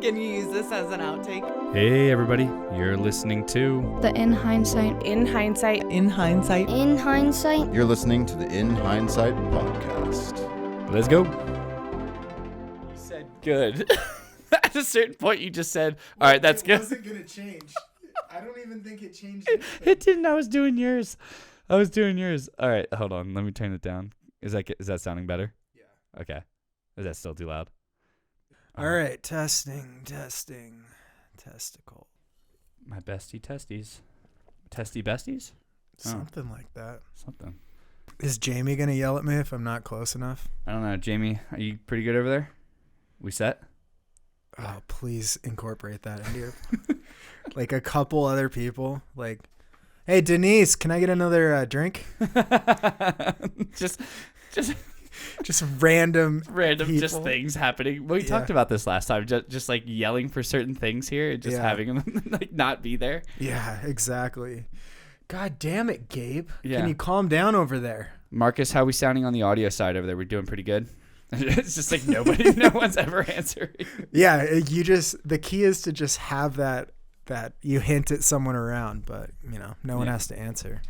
Can you use this as an outtake? Hey everybody, you're listening to The In Hindsight. In hindsight. In hindsight. In Hindsight. You're listening to the In Hindsight podcast. Let's Go. You said good. At a certain point you just said, all right, that's good. It wasn't going to change. I don't even think it changed. It didn't. I was doing yours. All right, hold on. Let me turn it down. Is that sounding better? Yeah. Okay. Is that still too loud? All right, testing. Testicle. My bestie testes. Testy besties? Something like that. Something. Is Jamie going to yell at me if I'm not close enough? I don't know. Jamie, are you pretty good over there? We set? Oh, please incorporate that into your... like a couple other people. Like, hey, Denise, can I get another drink? Just random people. just things happening. We talked about this last time. Just like yelling for certain things here and just having them like not be there. Yeah, exactly. God damn it, Gabe. Yeah. Can you calm down over there? Marcus, how are we sounding on the audio side over there? We're doing pretty good. It's just like no one's ever answering. Yeah, the key is to just have that you hint at someone around, but no one has to answer.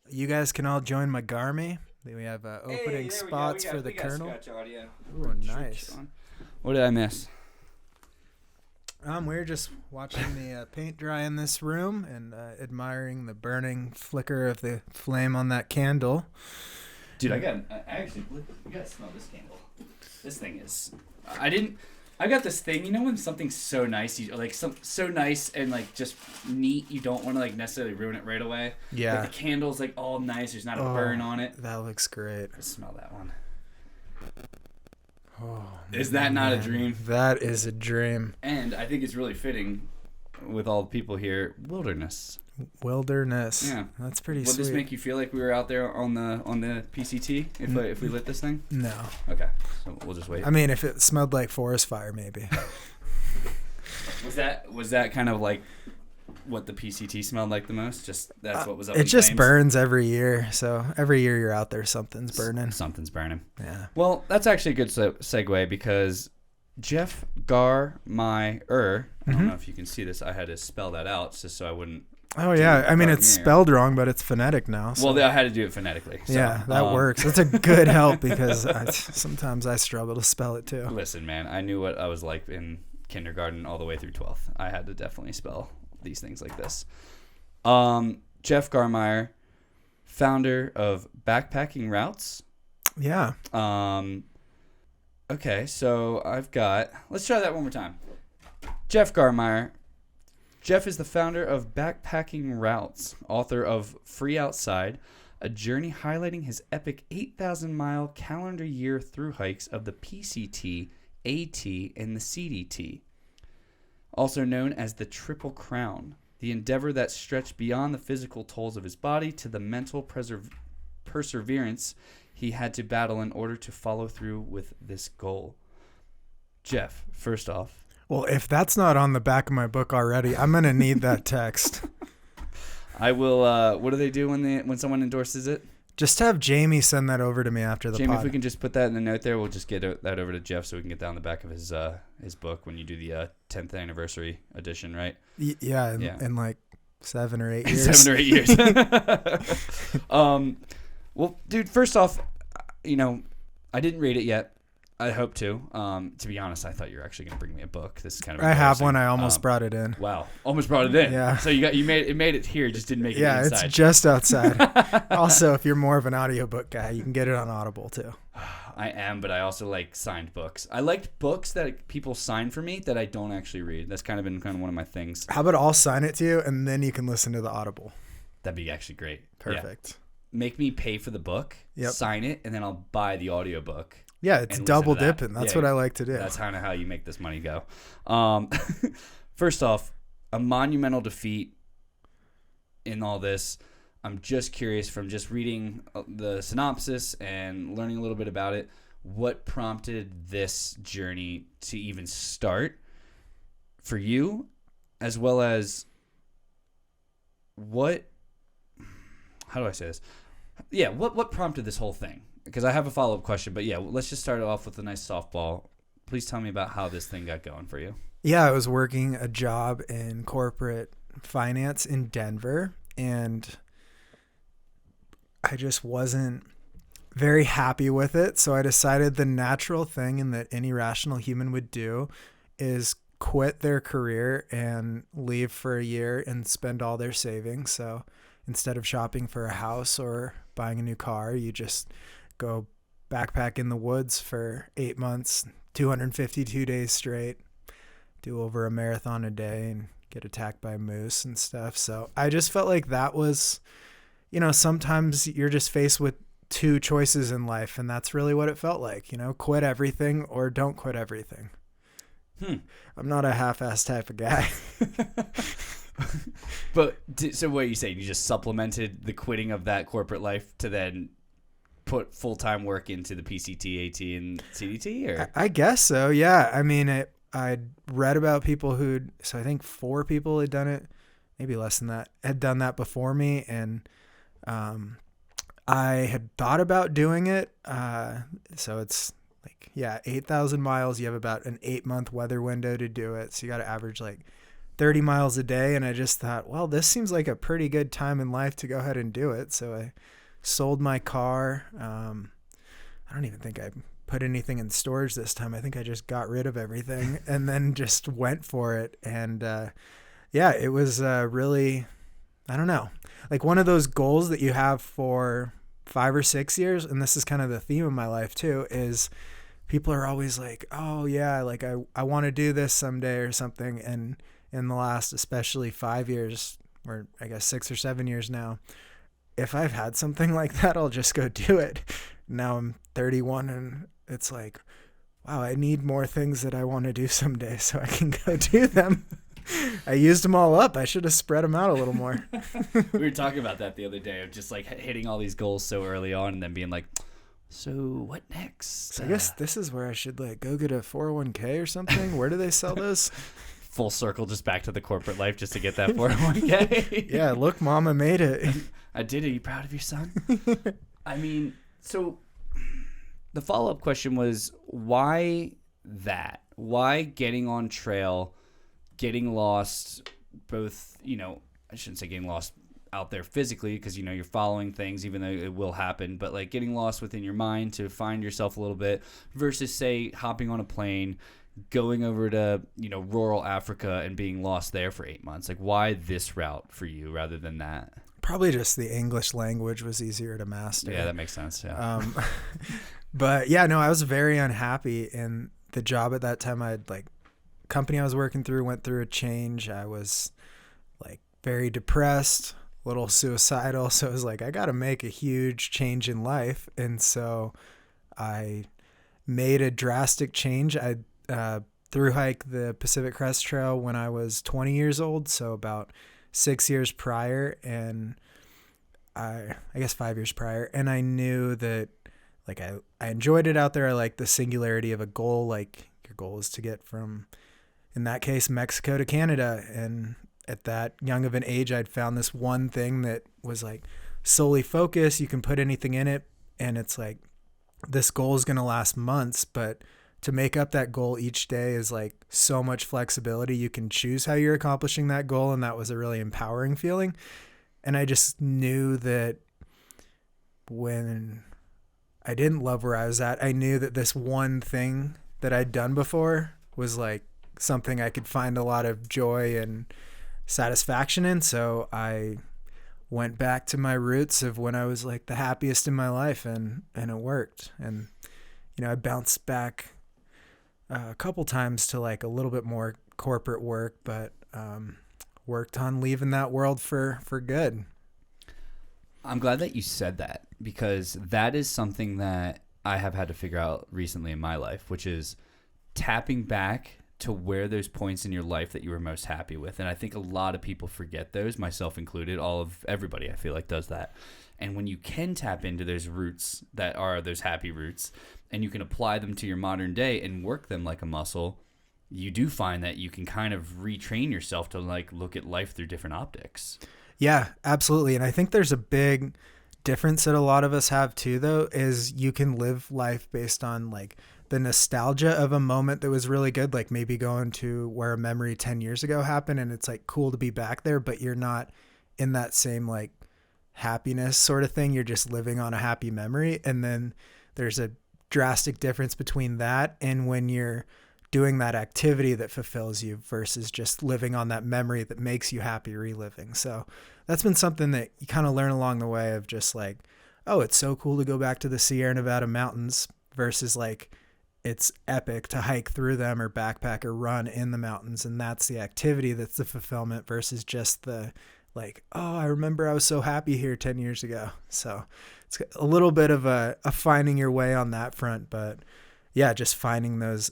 You guys can all join my Garmire. We have opening spots for the Colonel. Ooh, nice. What did I miss? We're just watching the paint dry in this room and admiring the burning flicker of the flame on that candle. Dude, you gotta smell this candle. This thing is, I got this thing, when something's so nice, so nice and like just neat, you don't want to like necessarily ruin it right away. Yeah. Like the candle's like all nice, there's not a burn on it. That looks great. Let's smell that one. Oh, is that not a dream? That is a dream. And I think it's really fitting with all the people here. Wilderness. Yeah. That's pretty sweet. Will this make you feel like we were out there on the PCT if we lit this thing? No. Okay. So we'll just wait. I mean, if it smelled like forest fire, maybe. Was that kind of like what the PCT smelled like the most? Just that's what was up. It just burns every year. So every year you're out there, something's burning. Something's burning. Yeah. Well, that's actually a good segue because Jeff Garmire. I don't know if you can see this. I had to spell that out just so I wouldn't. Oh yeah, I mean it's spelled wrong, but it's phonetic now. So. Well, I had to do it phonetically. So, yeah, that works. That's a good help because sometimes I struggle to spell it too. Listen, man, I knew what I was like in kindergarten all the way through 12th. I had to definitely spell these things like this. Jeff Garmire, founder of Backpacking Routes. Yeah. Okay, so let's try that one more time. Jeff Garmire. Jeff is the founder of Backpacking Routes, author of Free Outside, a journey highlighting his epic 8,000-mile calendar year through hikes of the PCT, AT, and the CDT. Also known as the Triple Crown, the endeavor that stretched beyond the physical tolls of his body to the mental perseverance he had to battle in order to follow through with this goal. Jeff, first off, well, if that's not on the back of my book already, I'm going to need that text. I will. What do they do when someone endorses it? Just have Jamie send that over to me after the Jamie, pod. if we can just put that in the note there, we'll just get that over to Jeff so we can get that on the back of his book when you do the 10th anniversary edition, right? Yeah, in like 7 or 8 years. 7 or 8 years. Well, dude, first off, I didn't read it yet. I hope to. To be honest, I thought you were actually going to bring me a book. This is kind of. I have one. I almost brought it in. Wow, almost brought it in. Yeah. So you made it here, just didn't make it inside. Yeah, it's just outside. Also, if you're more of an audiobook guy, you can get it on Audible too. I am, but I also like signed books. I liked books that people sign for me that I don't actually read. That's kind of been one of my things. How about I'll sign it to you and then you can listen to the Audible. That'd be actually great. Perfect. Yeah. Make me pay for the book, sign it, and then I'll buy the audiobook. Yeah, it's double dipping. That's what I like to do. That's kind of how you make this money go. First off, a monumental defeat in all this. I'm just curious from just reading the synopsis and learning a little bit about it, what prompted this journey to even start for you, as well as how do I say this? Yeah, what prompted this whole thing? Because I have a follow-up question, but yeah, let's just start it off with a nice softball Please tell me about how this thing got going for you. Yeah, I was working a job in corporate finance in Denver, and I just wasn't very happy with it. So I decided the natural thing and that any rational human would do is quit their career and leave for a year and spend all their savings. So instead of shopping for a house or buying a new car, you just go backpack in the woods for 8 months, 252 days straight, do over a marathon a day and get attacked by moose and stuff. So I just felt like that was, sometimes you're just faced with two choices in life, and that's really what it felt like, quit everything or don't quit everything. I'm not a half-assed type of guy. But so what are you saying? You just supplemented the quitting of that corporate life to then put full-time work into the PCT, AT, and CDT? Or? I guess so, yeah. I mean, I'd read about people so I think 4 people had done it, maybe less than that, had done that before me, and I had thought about doing it. So it's 8,000 miles. You have about an 8-month weather window to do it. So you got to average 30 miles a day. And I just thought, well, this seems like a pretty good time in life to go ahead and do it. So I sold my car. I don't even think I put anything in storage this time. I think I just got rid of everything and then just went for it. And it was really, I don't know, like one of those goals that you have for 5 or 6 years. And this is kind of the theme of my life too, is people are always like, oh yeah, like I want to do this someday or something. And in the last, especially 5 years, or I guess 6 or 7 years now, if I've had something like that, I'll just go do it. Now I'm 31 and it's like, wow, I need more things that I want to do someday so I can go do them. I used them all up. I should have spread them out a little more. We were talking about that the other day of just hitting all these goals so early on and then being like, so what next? So I guess this is where I should go get a 401k or something. Where do they sell those? Full circle, just back to the corporate life just to get that 401k. Yeah, look, Mama made it. I did. Are you proud of your son? I mean, so the follow-up question was, why that? Why getting on trail, getting lost, both, I shouldn't say getting lost out there physically because, you're following things even though it will happen, but getting lost within your mind to find yourself a little bit versus, say, hopping on a plane, going over to, rural Africa and being lost there for 8 months. Why this route for you rather than that? Probably just the English language was easier to master. Yeah, that makes sense. Yeah. But yeah, no, I was very unhappy in the job at that time. Company I was working through went through a change. I was very depressed, a little suicidal. So I was I got to make a huge change in life. And so I made a drastic change. I through hike the Pacific Crest Trail when I was 20 years old. So about 6 years prior, and I guess 5 years prior. And I knew that I enjoyed it out there. I liked the singularity of a goal. Your goal is to get from, in that case, Mexico to Canada. And at that young of an age, I'd found this one thing that was solely focused. You can put anything in it. And it's this goal is going to last months, but to make up that goal each day is so much flexibility. You can choose how you're accomplishing that goal. And that was a really empowering feeling. And I just knew that when I didn't love where I was at, I knew that this one thing that I'd done before was something I could find a lot of joy and satisfaction in. So I went back to my roots of when I was the happiest in my life, and it worked. And, I bounced back a couple times to a little bit more corporate work, but worked on leaving that world for good. I'm glad that you said that, because that is something that I have had to figure out recently in my life, which is tapping back to where those points in your life that you were most happy with. And I think a lot of people forget those, myself included. Everybody I feel does that. And when you can tap into those roots that are those happy roots, and you can apply them to your modern day and work them like a muscle, you do find that you can kind of retrain yourself to look at life through different optics. Yeah, absolutely. And I think there's a big difference that a lot of us have too, though, is you can live life based on the nostalgia of a moment that was really good, like maybe going to where a memory 10 years ago happened, and it's like cool to be back there, but you're not in that same like happiness sort of thing. You're just living on a happy memory. And then there's a drastic difference between that and when you're doing that activity that fulfills you versus just living on that memory that makes you happy reliving. So that's been something that you kind of learn along the way of just like, oh, it's so cool to go back to the Sierra Nevada mountains versus like it's epic to hike through them or backpack or run in the mountains. And that's the activity that's the fulfillment versus just the like, oh, I remember I was so happy here 10 years ago. So it's a little bit of a finding your way on that front. But yeah, just finding those,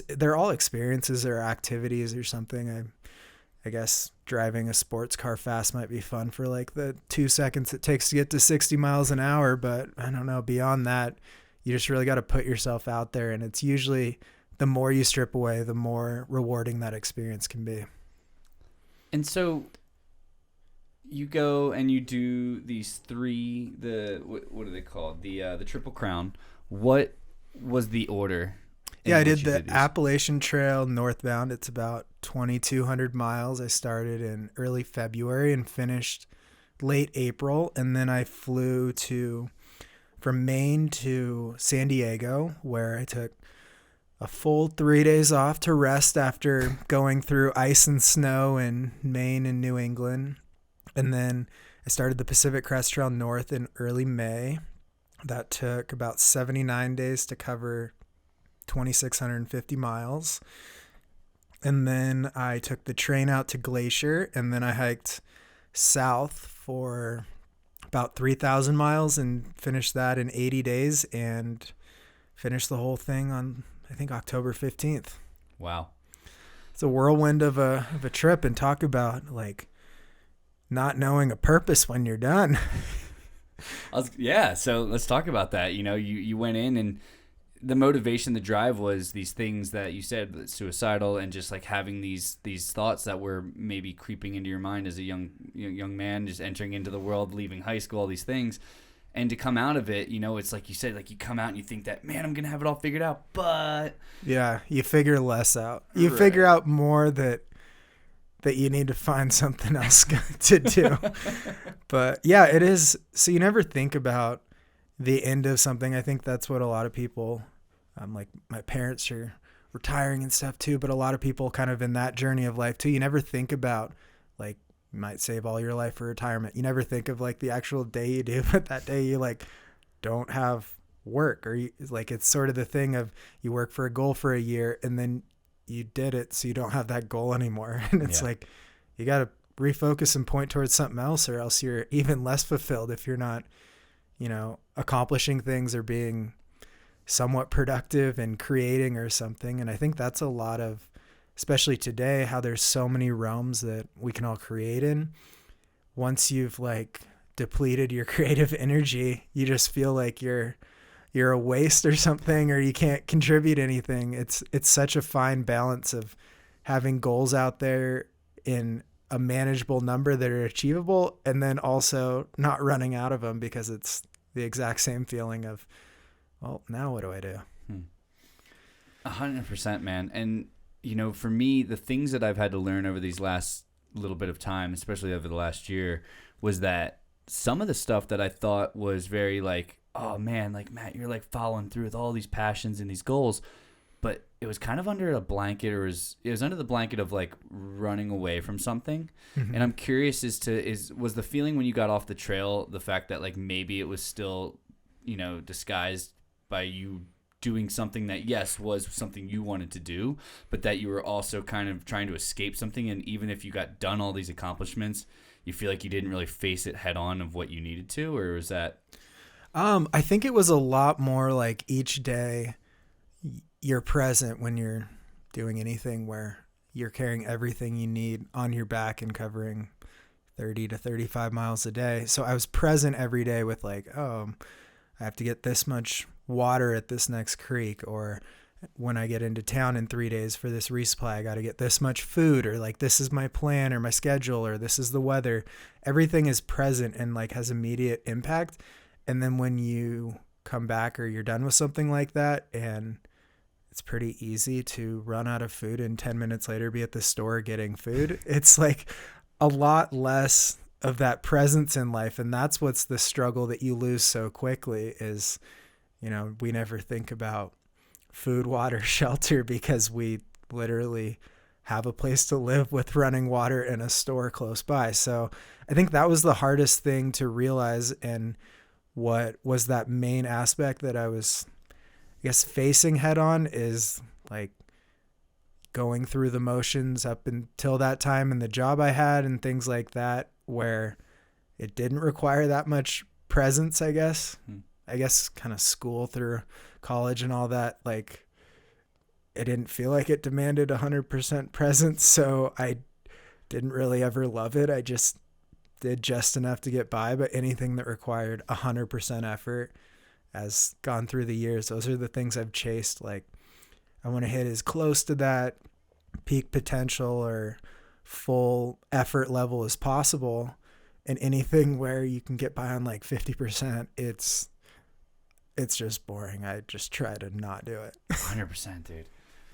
they're all experiences or activities or something. I guess driving a sports car fast might be fun for like the 2 seconds it takes to get to 60 miles an hour. But I don't know, beyond that, you just really got to put yourself out there. And it's usually the more you strip away, the more rewarding that experience can be. And so you go and you do these three, what are they called? The Triple Crown. What was the order? Yeah, I did the Appalachian Trail northbound. It's about 2,200 miles. I started in early February and finished late April. And then I flew from Maine to San Diego, where I took a full 3 days off to rest after going through ice and snow in Maine and New England. And then I started the Pacific Crest Trail north in early May. That took about 79 days to cover 2,650 miles. And then I took the train out to Glacier, and then I hiked south for about 3,000 miles and finished that in 80 days and finished the whole thing on, I think, October 15th. Wow. It's a whirlwind of a trip, and talk about like not knowing a purpose when you're done. So let's talk about that. You know, you went in and the motivation, the drive was these things that you said, suicidal, and just like having these thoughts that were maybe creeping into your mind as a young man, just entering into the world, leaving high school, all these things. And to come out of it, you know, it's like you said, like you come out and you think that, man, I'm going to have it all figured out. But yeah, you figure less out. You figure out more that you need to find something else to do. But yeah, it is. So you never think about the end of something. I think that's what a lot of people, like my parents are retiring and stuff too, but a lot of people kind of in that journey of life too. You never think about like, you might save all your life for retirement. You never think of like the actual day you do, but that day you like don't have work, or you, like it's sort of the thing of you work for a goal for a year and then you did it, so you don't have that goal anymore. And it's like you got to refocus and point towards something else, or else you're even less fulfilled if you're not, you know, accomplishing things or being somewhat productive and creating or something. And I think that's a lot of, especially today, how there's so many realms that we can all create in. Once you've like depleted your creative energy, you just feel like you're a waste or something, or you can't contribute anything. It's such a fine balance of having goals out there in a manageable number that are achievable, and then also not running out of them, because it's the exact same feeling of, well, now what do I do? 100%, man. And, you know, for me, the things that I've had to learn over these last little bit of time, especially over the last year, was that some of the stuff that I thought was very like, oh man, like Matt, you're like following through with all these passions and these goals, but it was kind of under a blanket, or it was under the blanket of like running away from something. Mm-hmm. And I'm curious was the feeling when you got off the trail the fact that like maybe it was still, you know, disguised by you doing something that, yes, was something you wanted to do, but that you were also kind of trying to escape something, and even if you got done all these accomplishments, you feel like you didn't really face it head on of what you needed to? Or was that... I think it was a lot more like each day you're present when you're doing anything where you're carrying everything you need on your back and covering 30 to 35 miles a day. So I was present every day with like, I have to get this much water at this next creek, or when I get into town in 3 days for this resupply, I got to get this much food, or like this is my plan or my schedule, or this is the weather. Everything is present and like has immediate impact. And then when you come back or you're done with something like that and it's pretty easy to run out of food and 10 minutes later be at the store getting food. It's like a lot less of that presence in life. And that's what's the struggle that you lose so quickly is, we never think about food, water, shelter because we literally have a place to live with running water and a store close by. So I think that was the hardest thing to realize. And what was that main aspect that I was, I guess, facing head on is like going through the motions up until that time and the job I had and things like that, where it didn't require that much presence, I guess. I guess kind of school through college and all that, like it didn't feel like it demanded 100% presence. So I didn't really ever love it. I just did just enough to get by, but anything that required 100% effort has gone through the years. Those are the things I've chased. Like I want to hit as close to that peak potential or full effort level as possible. And anything where you can get by on like 50%, it's just boring. I just try to not do it. 100%, dude.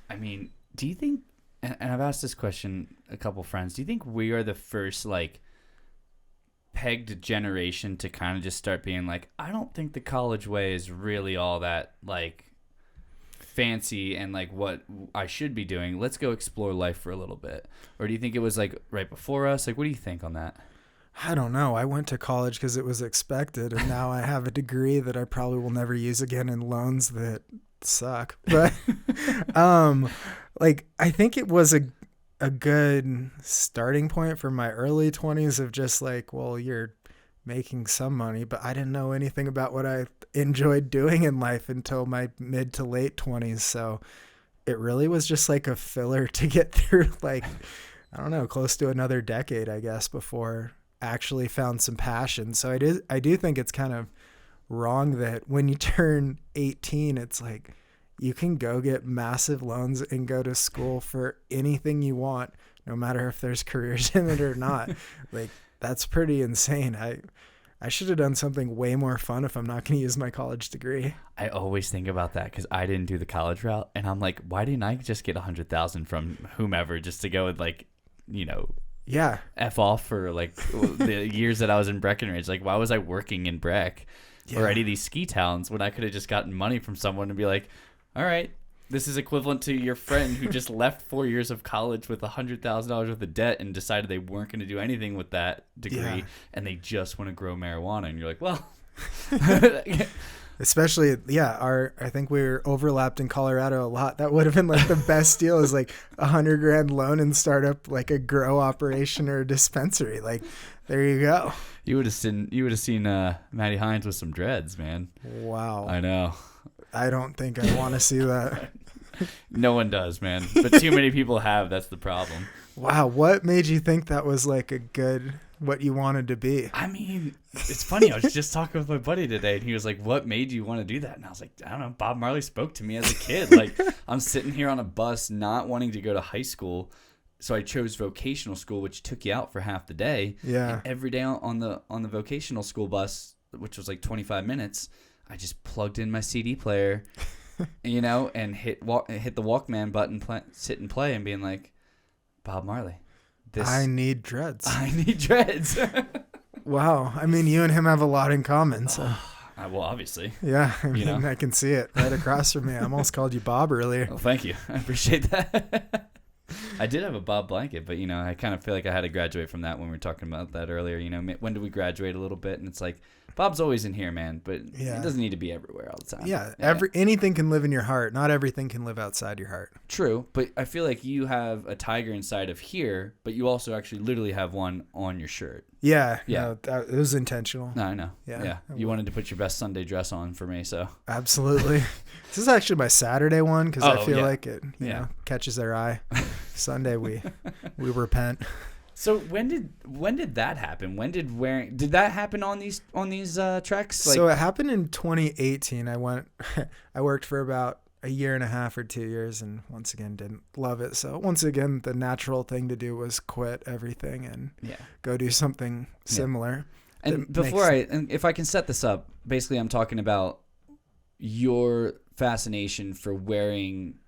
I mean, do you think, and I've asked this question a couple friends, do you think we are the first like pegged generation to kind of just start being like, I don't think the college way is really all that like fancy and like what I should be doing. Let's go explore life for a little bit. Or do you think it was like right before us? Like, what do you think on that? I don't know. I went to college because it was expected, and now I have a degree that I probably will never use again in loans that suck. But like I think it was a good starting point for my early 20s of just like, well, you're making some money, but I didn't know anything about what I enjoyed doing in life until my mid to late 20s. So it really was just like a filler to get through, like, I don't know, close to another decade, I guess, before actually found some passion. So I do think it's kind of wrong that when you turn 18, it's like you can go get massive loans and go to school for anything you want, no matter if there's careers in it or not. Like, that's pretty insane. I should have done something way more fun if I'm not going to use my college degree. I always think about that because I didn't do the college route, and I'm like, why didn't I just get 100,000 from whomever just to go with like, yeah, F off for like the years that I was in Breckenridge. Like, why was I working in Breck or any of these ski towns when I could have just gotten money from someone and be like, all right, this is equivalent to your friend who just left 4 years of college with $100,000 worth of debt and decided they weren't going to do anything with that degree, and they just want to grow marijuana. And you're like, well, especially, I think we were overlapped in Colorado a lot. That would have been like the best deal is like $100,000 loan and start up like a grow operation or a dispensary. Like, there you go. You would have seen Matty Hines with some dreads, man. Wow. I know. I don't think I want to see that. No one does, man. But too many people have. That's the problem. Wow. What made you think that was like what you wanted to be? I mean, it's funny. I was just talking with my buddy today, and he was like, what made you want to do that? And I was like, I don't know. Bob Marley spoke to me as a kid. Like, I'm sitting here on a bus not wanting to go to high school. So I chose vocational school, which took you out for half the day. Yeah. And every day on the vocational school bus, which was like 25 minutes, I just plugged in my CD player, and hit the Walkman button, sit and play, and being like, Bob Marley, I need dreads. I need dreads. Wow. I mean, you and him have a lot in common. So. Well, obviously. Yeah. I mean, I can see it right across from me. I almost called you Bob earlier. Well, thank you. I appreciate that. I did have a Bob blanket, but, I kind of feel like I had to graduate from that when we were talking about that earlier. When did we graduate a little bit? And it's like, Bob's always in here, man, but it doesn't need to be everywhere all the time. Yeah, anything can live in your heart. Not everything can live outside your heart. True, but I feel like you have a tiger inside of here, but you also actually literally have one on your shirt. Yeah. No, it was intentional. No, I know. Yeah. You wanted to put your best Sunday dress on for me, so. Absolutely. This is actually my Saturday one because I feel like it catches their eye. Sunday we repent. So when did that happen? Did that happen on these treks? Like, so it happened in 2018. I worked for about a year and a half or 2 years, and once again didn't love it. So once again, the natural thing to do was quit everything and go do something similar. And if I can set this up, basically I'm talking about your fascination for wearing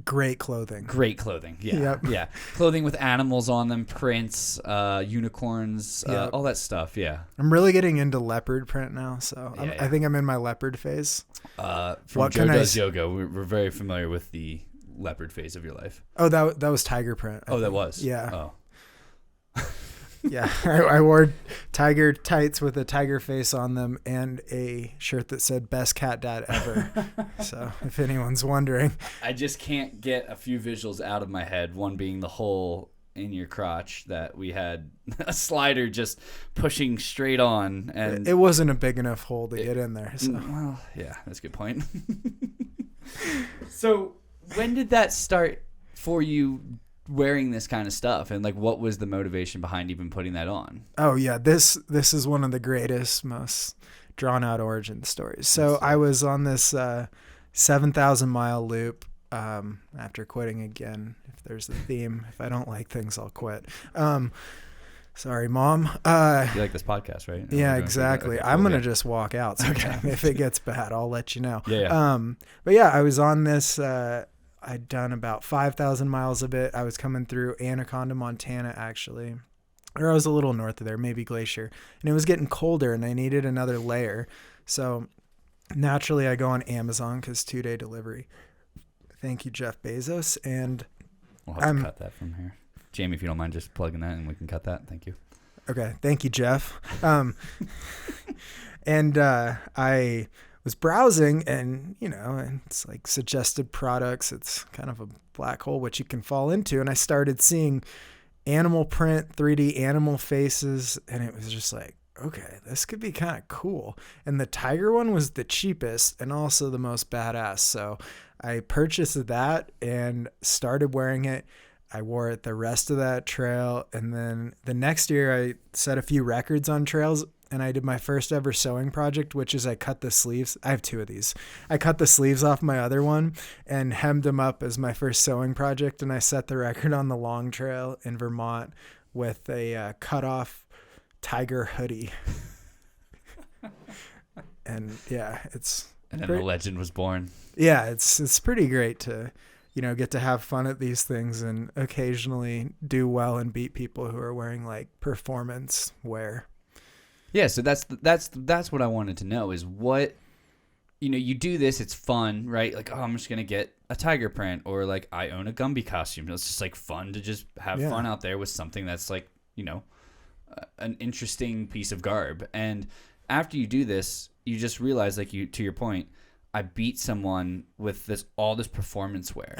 great clothing. Great clothing. Yeah. Yep. Yeah. Clothing with animals on them, prints, unicorns, Yep. all that stuff. Yeah. I'm really getting into leopard print now, so Yeah, I think I'm in my leopard phase. From What Joe can I Does s- Yoga, we're very familiar with the leopard phase of your life. Oh, that was tiger print. I Oh, that think. was? Yeah. Oh. Yeah, I wore tiger tights with a tiger face on them and a shirt that said "Best Cat Dad Ever." So, if anyone's wondering, I just can't get a few visuals out of my head. One being the hole in your crotch that we had a slider just pushing straight on, and it wasn't a big enough hole to get in there. So. well, yeah, that's a good point. So, when did that start for you? Wearing this kind of stuff, and like what was the motivation behind even putting that on? Oh yeah, this is one of the greatest, most drawn out origin stories. So I was on this 7,000 mile loop after quitting again. If there's a theme, if I don't like things, I'll quit. Sorry, Mom. You like this podcast, right? Yeah, exactly. Okay, I'm cool, gonna yeah. just walk out sometime. If it gets bad, I'll let you know. Yeah. But yeah, I was on this. I'd done about 5,000 miles of it. I was coming through Anaconda, Montana, actually. Or I was a little north of there, maybe Glacier. And it was getting colder, and I needed another layer. So naturally, I go on Amazon because 2-day delivery. Thank you, Jeff Bezos. And We'll have to cut that from here. Jamie, if you don't mind just plugging that, and we can cut that. Thank you. okay, thank you, Jeff. And I was browsing, and and it's like suggested products. It's kind of a black hole which you can fall into, and I started seeing animal print, 3D animal faces, and it was just like, okay, this could be kind of cool. And the tiger one was the cheapest and also the most badass, so I purchased that and started wearing it. I wore it the rest of that trail, and then the next year I set a few records on trails. And I did my first ever sewing project, which is I cut the sleeves. I have 2 of these. I cut the sleeves off my other one and hemmed them up as my first sewing project. And I set the record on the long trail in Vermont with a cut off tiger hoodie. And yeah, And then great. the legend was born. Yeah, it's pretty great to, get to have fun at these things and occasionally do well and beat people who are wearing like performance wear. Yeah, so that's what I wanted to know is what, you do this, it's fun, right? Like, oh, I'm just going to get a tiger print, or like I own a Gumby costume. It's just like fun to just have fun out there with something that's like, an interesting piece of garb. And after you do this, you just realize, like to your point, I beat someone with all this performance wear.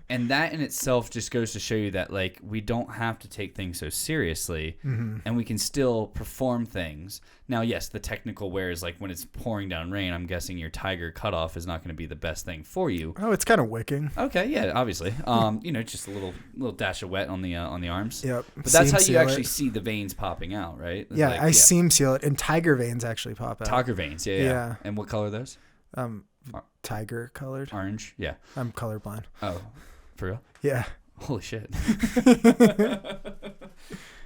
And that in itself just goes to show you that like we don't have to take things so seriously, and we can still perform things. Now, yes, the technical wear is like when it's pouring down rain, I'm guessing your tiger cutoff is not going to be the best thing for you. Oh, it's kind of wicking. Okay, yeah, obviously. Just a little dash of wet on the arms. Yep. But that's how Seam you seal actually it. see the veins popping out, right? Yeah, Like, I seam seal it, and tiger veins actually pop out. Tiger veins, yeah. Yeah. And what color are those? Tiger colored. Orange, yeah. I'm colorblind. Oh, for real? Yeah. Holy shit.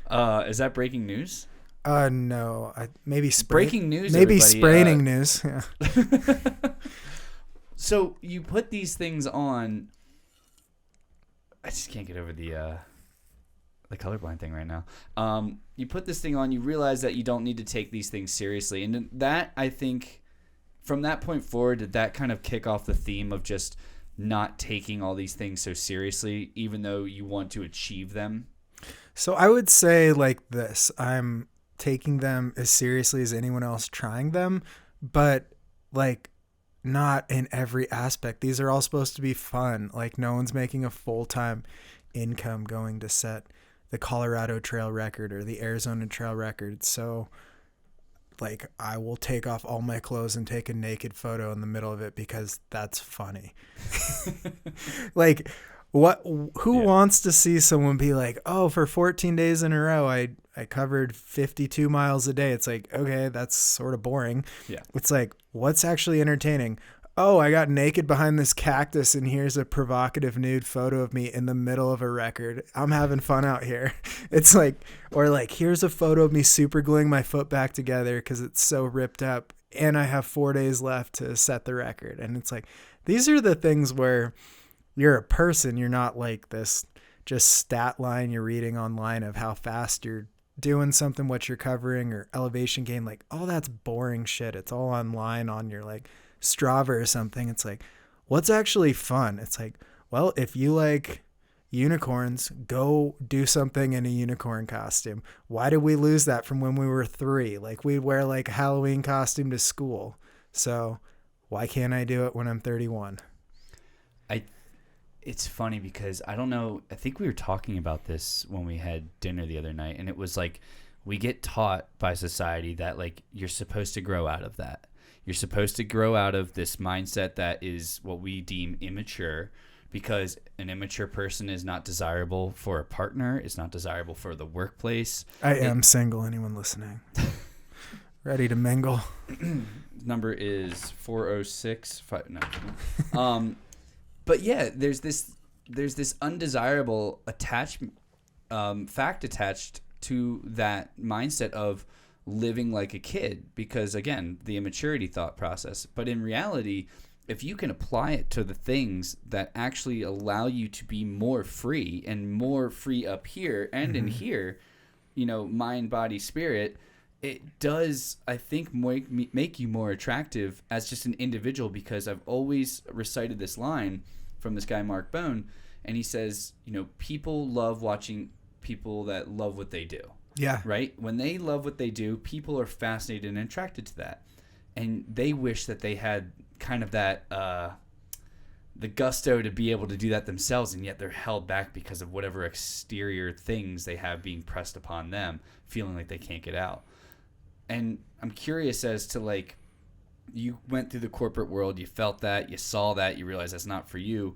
Is that breaking news? No. Maybe spray. Breaking news. Maybe everybody, spraining news. Yeah. So you put these things on. I just can't get over the colorblind thing right now. You put this thing on. You realize that you don't need to take these things seriously, and that, I think, from that point forward, did that kind of kick off the theme of just not taking all these things so seriously, even though you want to achieve them? So I would say like this. I'm taking them as seriously as anyone else trying them, but like not in every aspect. These are all supposed to be fun. Like no one's making a full-time income going to set the Colorado trail record or the Arizona trail record. So like I will take off all my clothes and take a naked photo in the middle of it because that's funny. Like who wants to see someone be like, oh, for 14 days in a row, I covered 52 miles a day. It's like, okay, that's sort of boring. Yeah. It's like, what's actually entertaining? Oh, I got naked behind this cactus and here's a provocative nude photo of me in the middle of a record. I'm having fun out here. It's like, or like, here's a photo of me super gluing my foot back together because it's so ripped up and I have 4 days left to set the record. And it's like, these are the things where you're a person. You're not like this just stat line you're reading online of how fast you're doing something, what you're covering, or elevation gain. Like, all that's boring shit. It's all online on your like Strava or something. It's like, what's actually fun? It's like, well, if you like unicorns, go do something in a unicorn costume. Why did we lose that from when we were 3? Like, we'd wear like a Halloween costume to school. So why can't I do it when I'm 31? It's funny because I don't know. I think we were talking about this when we had dinner the other night, and it was like we get taught by society that like you're supposed to grow out of that. You're supposed to grow out of this mindset that is what we deem immature, because an immature person is not desirable for a partner. It's not desirable for the workplace. I am single. Anyone listening? Ready to mingle? Number is 406. No. But yeah, there's this undesirable fact attached to that mindset of living like a kid, because again, the immaturity thought process. But in reality, if you can apply it to the things that actually allow you to be more free, and more free up here and in here, mind, body, spirit, it does, I think, make you more attractive as just an individual. Because I've always recited this line from this guy, Mark Bone, and he says, people love watching people that love what they do. Yeah. Right? When they love what they do, people are fascinated and attracted to that. And they wish that they had kind of that, the gusto to be able to do that themselves, and yet they're held back because of whatever exterior things they have being pressed upon them, feeling like they can't get out. And I'm curious as to, like, you went through the corporate world, you felt that, you saw that, you realized that's not for you.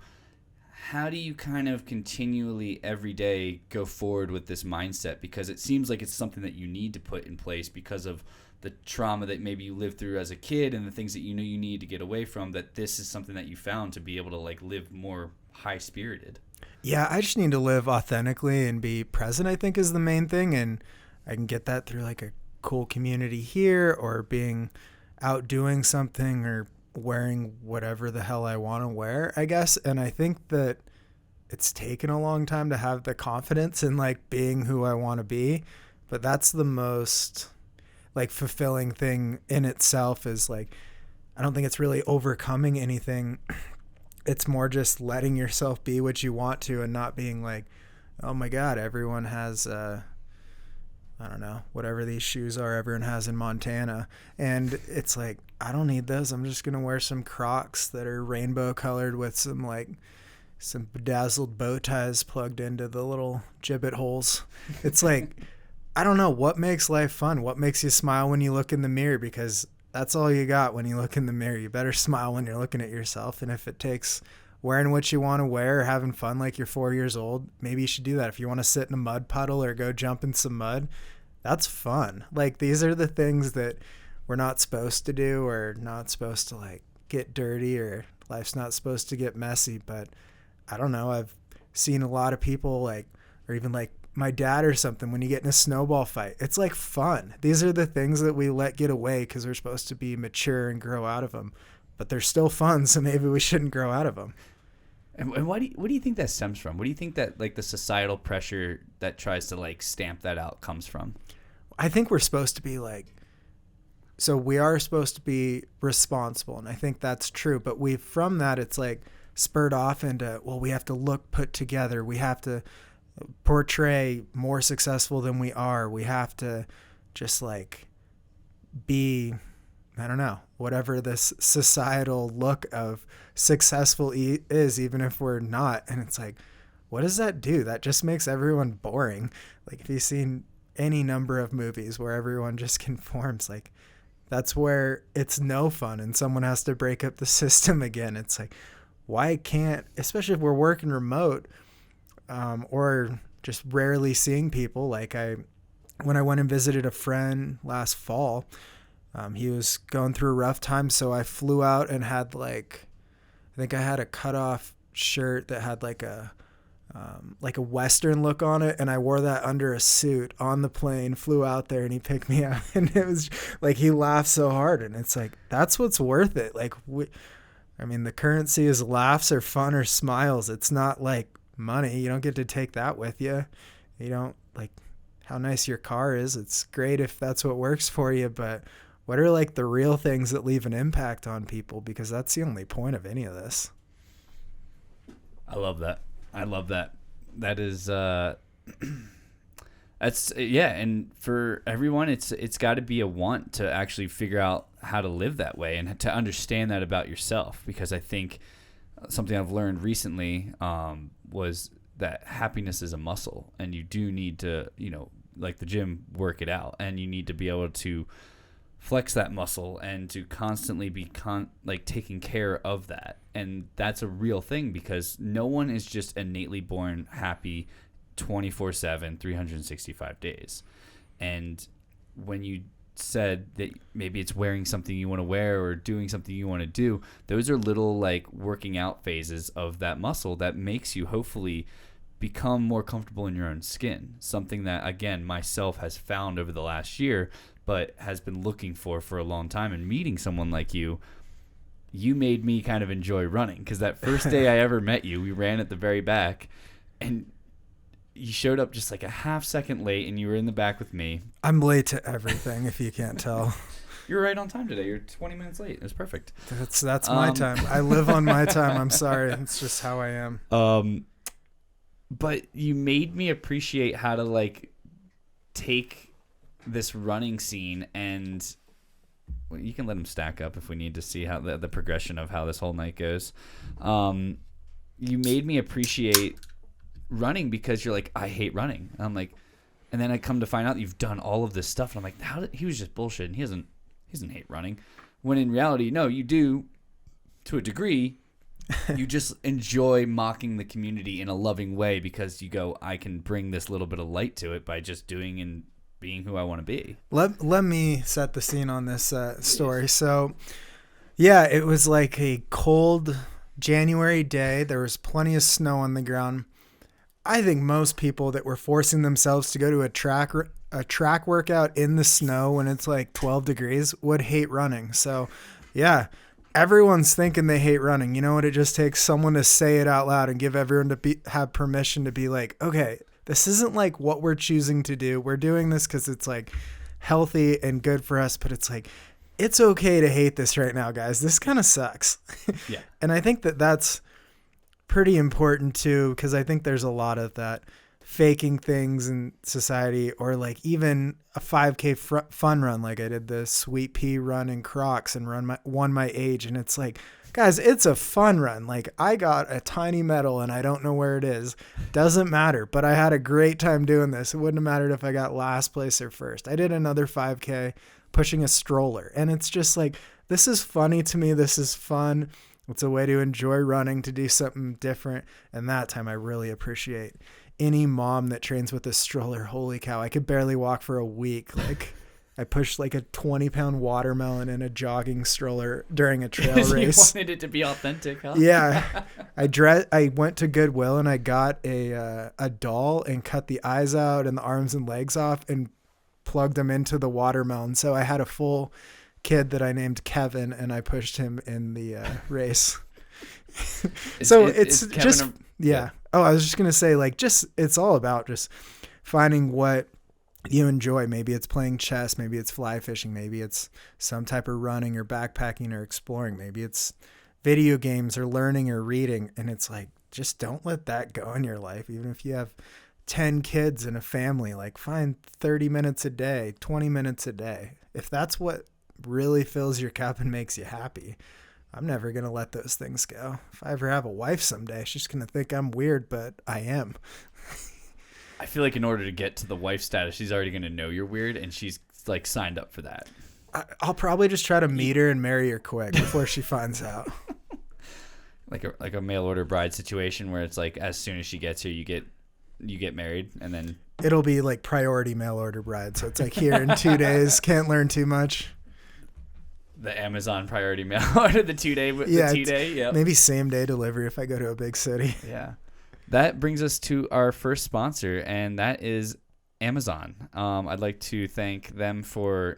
How do you kind of continually every day go forward with this mindset? Because it seems like it's something that you need to put in place because of the trauma that maybe you lived through as a kid and the things that you need to get away from, that this is something that you found to be able to like live more high-spirited. Yeah, I just need to live authentically and be present, I think, is the main thing. And I can get that through like a cool community here, or being out doing something, or wearing whatever the hell I want to wear, I guess. And I think that it's taken a long time to have the confidence in like being who I want to be. But that's the most like fulfilling thing in itself, is like, I don't think it's really overcoming anything. It's more just letting yourself be what you want to, and not being like, oh my God, everyone has, I don't know, whatever these shoes are everyone has in Montana. And it's like, I don't need those. I'm just going to wear some Crocs that are rainbow colored with some bedazzled bow ties plugged into the little gibbet holes. It's like, I don't know, what makes life fun? What makes you smile when you look in the mirror? Because that's all you got when you look in the mirror. You better smile when you're looking at yourself. And if it takes wearing what you want to wear, or having fun like you're 4 years old, maybe you should do that. If you want to sit in a mud puddle or go jump in some mud, that's fun. Like, these are the things that we're not supposed to do, or not supposed to like get dirty, or life's not supposed to get messy. But I don't know, I've seen a lot of people like, or even like my dad or something, when you get in a snowball fight, it's like fun. These are the things that we let get away because we're supposed to be mature and grow out of them, but they're still fun. So maybe we shouldn't grow out of them. And what do you think that stems from? What do you think that like the societal pressure that tries to like stamp that out comes from? I think we're supposed to be like, so we are supposed to be responsible, and I think that's true. But from that, it's like spurred off into, well, we have to look put together. We have to portray more successful than we are. We have to just like be, I don't know, whatever this societal look of successful is, even if we're not. And it's like, what does that do? That just makes everyone boring. Like, if you've seen any number of movies where everyone just conforms, like, that's where it's no fun, and someone has to break up the system again. It's like, why can't, especially if we're working remote, or just rarely seeing people. Like, when I went and visited a friend last fall, he was going through a rough time, so I flew out and had like, I think I had a cutoff shirt that had like a Western look on it, and I wore that under a suit on the plane, flew out there, and he picked me up, and it was like, he laughed so hard, and it's like, that's what's worth it. Like, I mean, the currency is laughs or fun or smiles. It's not like money. You don't get to take that with you. You don't like how nice your car is. It's great if that's what works for you, but what are like the real things that leave an impact on people? Because that's the only point of any of this. I love that. That is that's and for everyone it's got to be a want to actually figure out how to live that way and to understand that about yourself, because I think something I've learned recently was that happiness is a muscle, and you do need to, like the gym, work it out, and you need to be able to flex that muscle and to constantly be taking care of that. And that's a real thing, because no one is just innately born happy 24/7, 365 days. And when you said that maybe it's wearing something you want to wear or doing something you want to do, those are little working out phases of that muscle that makes you hopefully become more comfortable in your own skin. Something that, again, myself has found over the last year, but has been looking for a long time. And meeting someone like you made me kind of enjoy running, because that first day I ever met you, we ran at the very back, and you showed up just like a half second late, and you were in the back with me. I'm late to everything, if you can't tell. You're right on time today. You're 20 minutes late. It was perfect. That's my time. I live on my time. I'm sorry. It's just how I am. But you made me appreciate how to take this running scene, and you can let them stack up if we need to see how the progression of how this whole night goes. You made me appreciate running, because you're like, I hate running. And I'm like, and then I come to find out you've done all of this stuff, and I'm like, he was just bullshitting. He doesn't hate running. When in reality, no, you do to a degree. You just enjoy mocking the community in a loving way, because you go, I can bring this little bit of light to it by just doing and being who I want to be. Let me set the scene on this story. So, yeah, it was like a cold January day. There was plenty of snow on the ground. I think most people that were forcing themselves to go to a track workout in the snow when it's like 12 degrees would hate running. So, yeah, everyone's thinking they hate running. You know what? It just takes someone to say it out loud and give everyone to have permission to be like, okay, this isn't like what we're choosing to do. We're doing this because it's like healthy and good for us, but it's like, it's okay to hate this right now, guys. This kind of sucks. Yeah. And I think that that's pretty important too, because I think there's a lot of that faking things in society, or like even a 5K fun run. Like I did the Sweet Pea run in Crocs and won my age. And it's like, guys, it's a fun run. Like I got a tiny medal and I don't know where it is. Doesn't matter. But I had a great time doing this. It wouldn't have mattered if I got last place or first. I did another 5K pushing a stroller. And it's just like, this is funny to me. This is fun. It's a way to enjoy running, to do something different. And that time I really appreciate any mom that trains with a stroller. Holy cow. I could barely walk for a week. Like I pushed like a 20-pound watermelon in a jogging stroller during a trail race. You wanted it to be authentic, huh? Yeah. I went to Goodwill and I got a doll and cut the eyes out and the arms and legs off and plugged them into the watermelon. So I had a full kid that I named Kevin, and I pushed him in the race. It's just yeah. Oh, I was just gonna say, like, just it's all about just finding what you enjoy. Maybe it's playing chess, maybe it's fly fishing, maybe it's some type of running or backpacking or exploring, maybe it's video games or learning or reading. And it's like, just don't let that go in your life. Even if you have 10 kids and a family, like find 30 minutes a day, 20 minutes a day. If that's what really fills your cup and makes you happy, I'm never going to let those things go. If I ever have a wife someday, she's going to think I'm weird, but I am. I feel like in order to get to the wife status, she's already going to know you're weird, and she's like signed up for that. I'll probably just try to meet her and marry her quick before she finds out. Like a mail order bride situation where it's like, as soon as she gets here, you get married, and then it'll be like priority mail order bride. So it's like, here in 2 days, can't learn too much. The Amazon priority mail order, the 2 day, yeah. Maybe same day delivery if I go to a big city. Yeah. That brings us to our first sponsor, and that is Amazon. I'd like to thank them for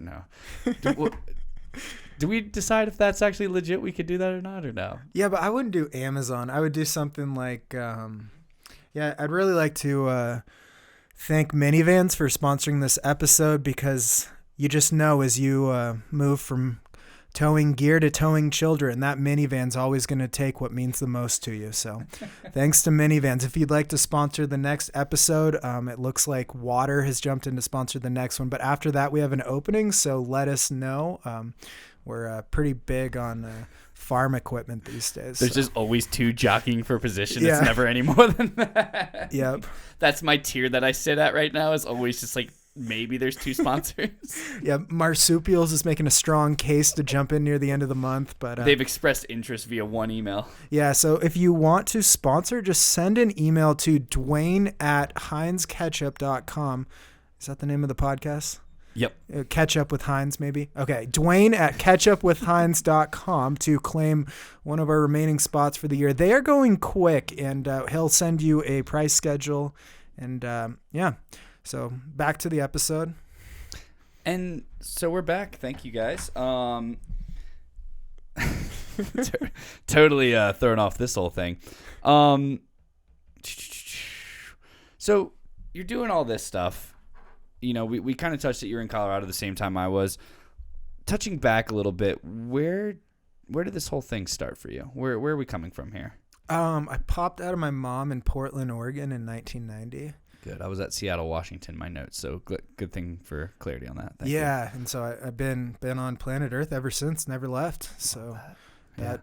Do we decide if that's actually legit? We could do that or not, or no? Yeah, but I wouldn't do Amazon. I would do something like, I'd really like to thank Minivans for sponsoring this episode, because you just know as you move from towing gear to towing children, that minivan's always going to take what means the most to you. So thanks to Minivans. If you'd like to sponsor the next episode, it looks like Water has jumped in to sponsor the next one. But after that, we have an opening, so let us know. We're pretty big on farm equipment these days. There's just always two jockeying for position. Yeah. It's never any more than that. Yep. That's my tier that I sit at right now, is always just like, maybe there's two sponsors. Yeah, Marsupials is making a strong case to jump in near the end of the month, but They've expressed interest via one email. yeah, so if you want to sponsor, just send an email to Dwayne@HeinzKetchup.com. Is that the name of the podcast? Yep. Ketchup with Heinz, maybe? Okay, Dwayne@KetchupWithHeinz.com to claim one of our remaining spots for the year. They are going quick, and he'll send you a price schedule, and yeah. So back to the episode. And so we're back. Thank you, guys. Totally thrown off this whole thing. So you're doing all this stuff. You know, we kind of touched that you were in Colorado the same time I was. Touching back a little bit, where did this whole thing start for you? Where are we coming from here? I popped out of my mom in Portland, Oregon in 1990. Good. I was at Seattle, Washington, my notes. So good thing for clarity on that. Thank you. And so I've been on planet Earth ever since, never left. So that,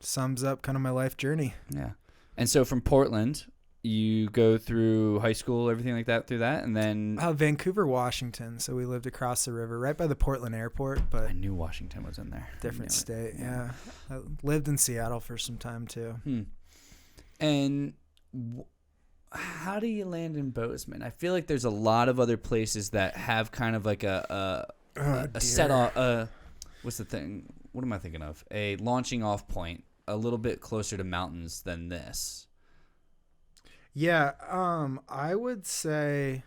sums up kind of my life journey. Yeah. And so from Portland, you go through high school, everything like that through that, and then... Vancouver, Washington. So we lived across the river, right by the Portland airport, but... I knew Washington was in there. Different state, yeah. I lived in Seattle for some time, too. And how do you land in Bozeman? I feel like there's a lot of other places that have kind of like a set off... what's the thing? What am I thinking of? A launching off point a little bit closer to mountains than this. Yeah, I would say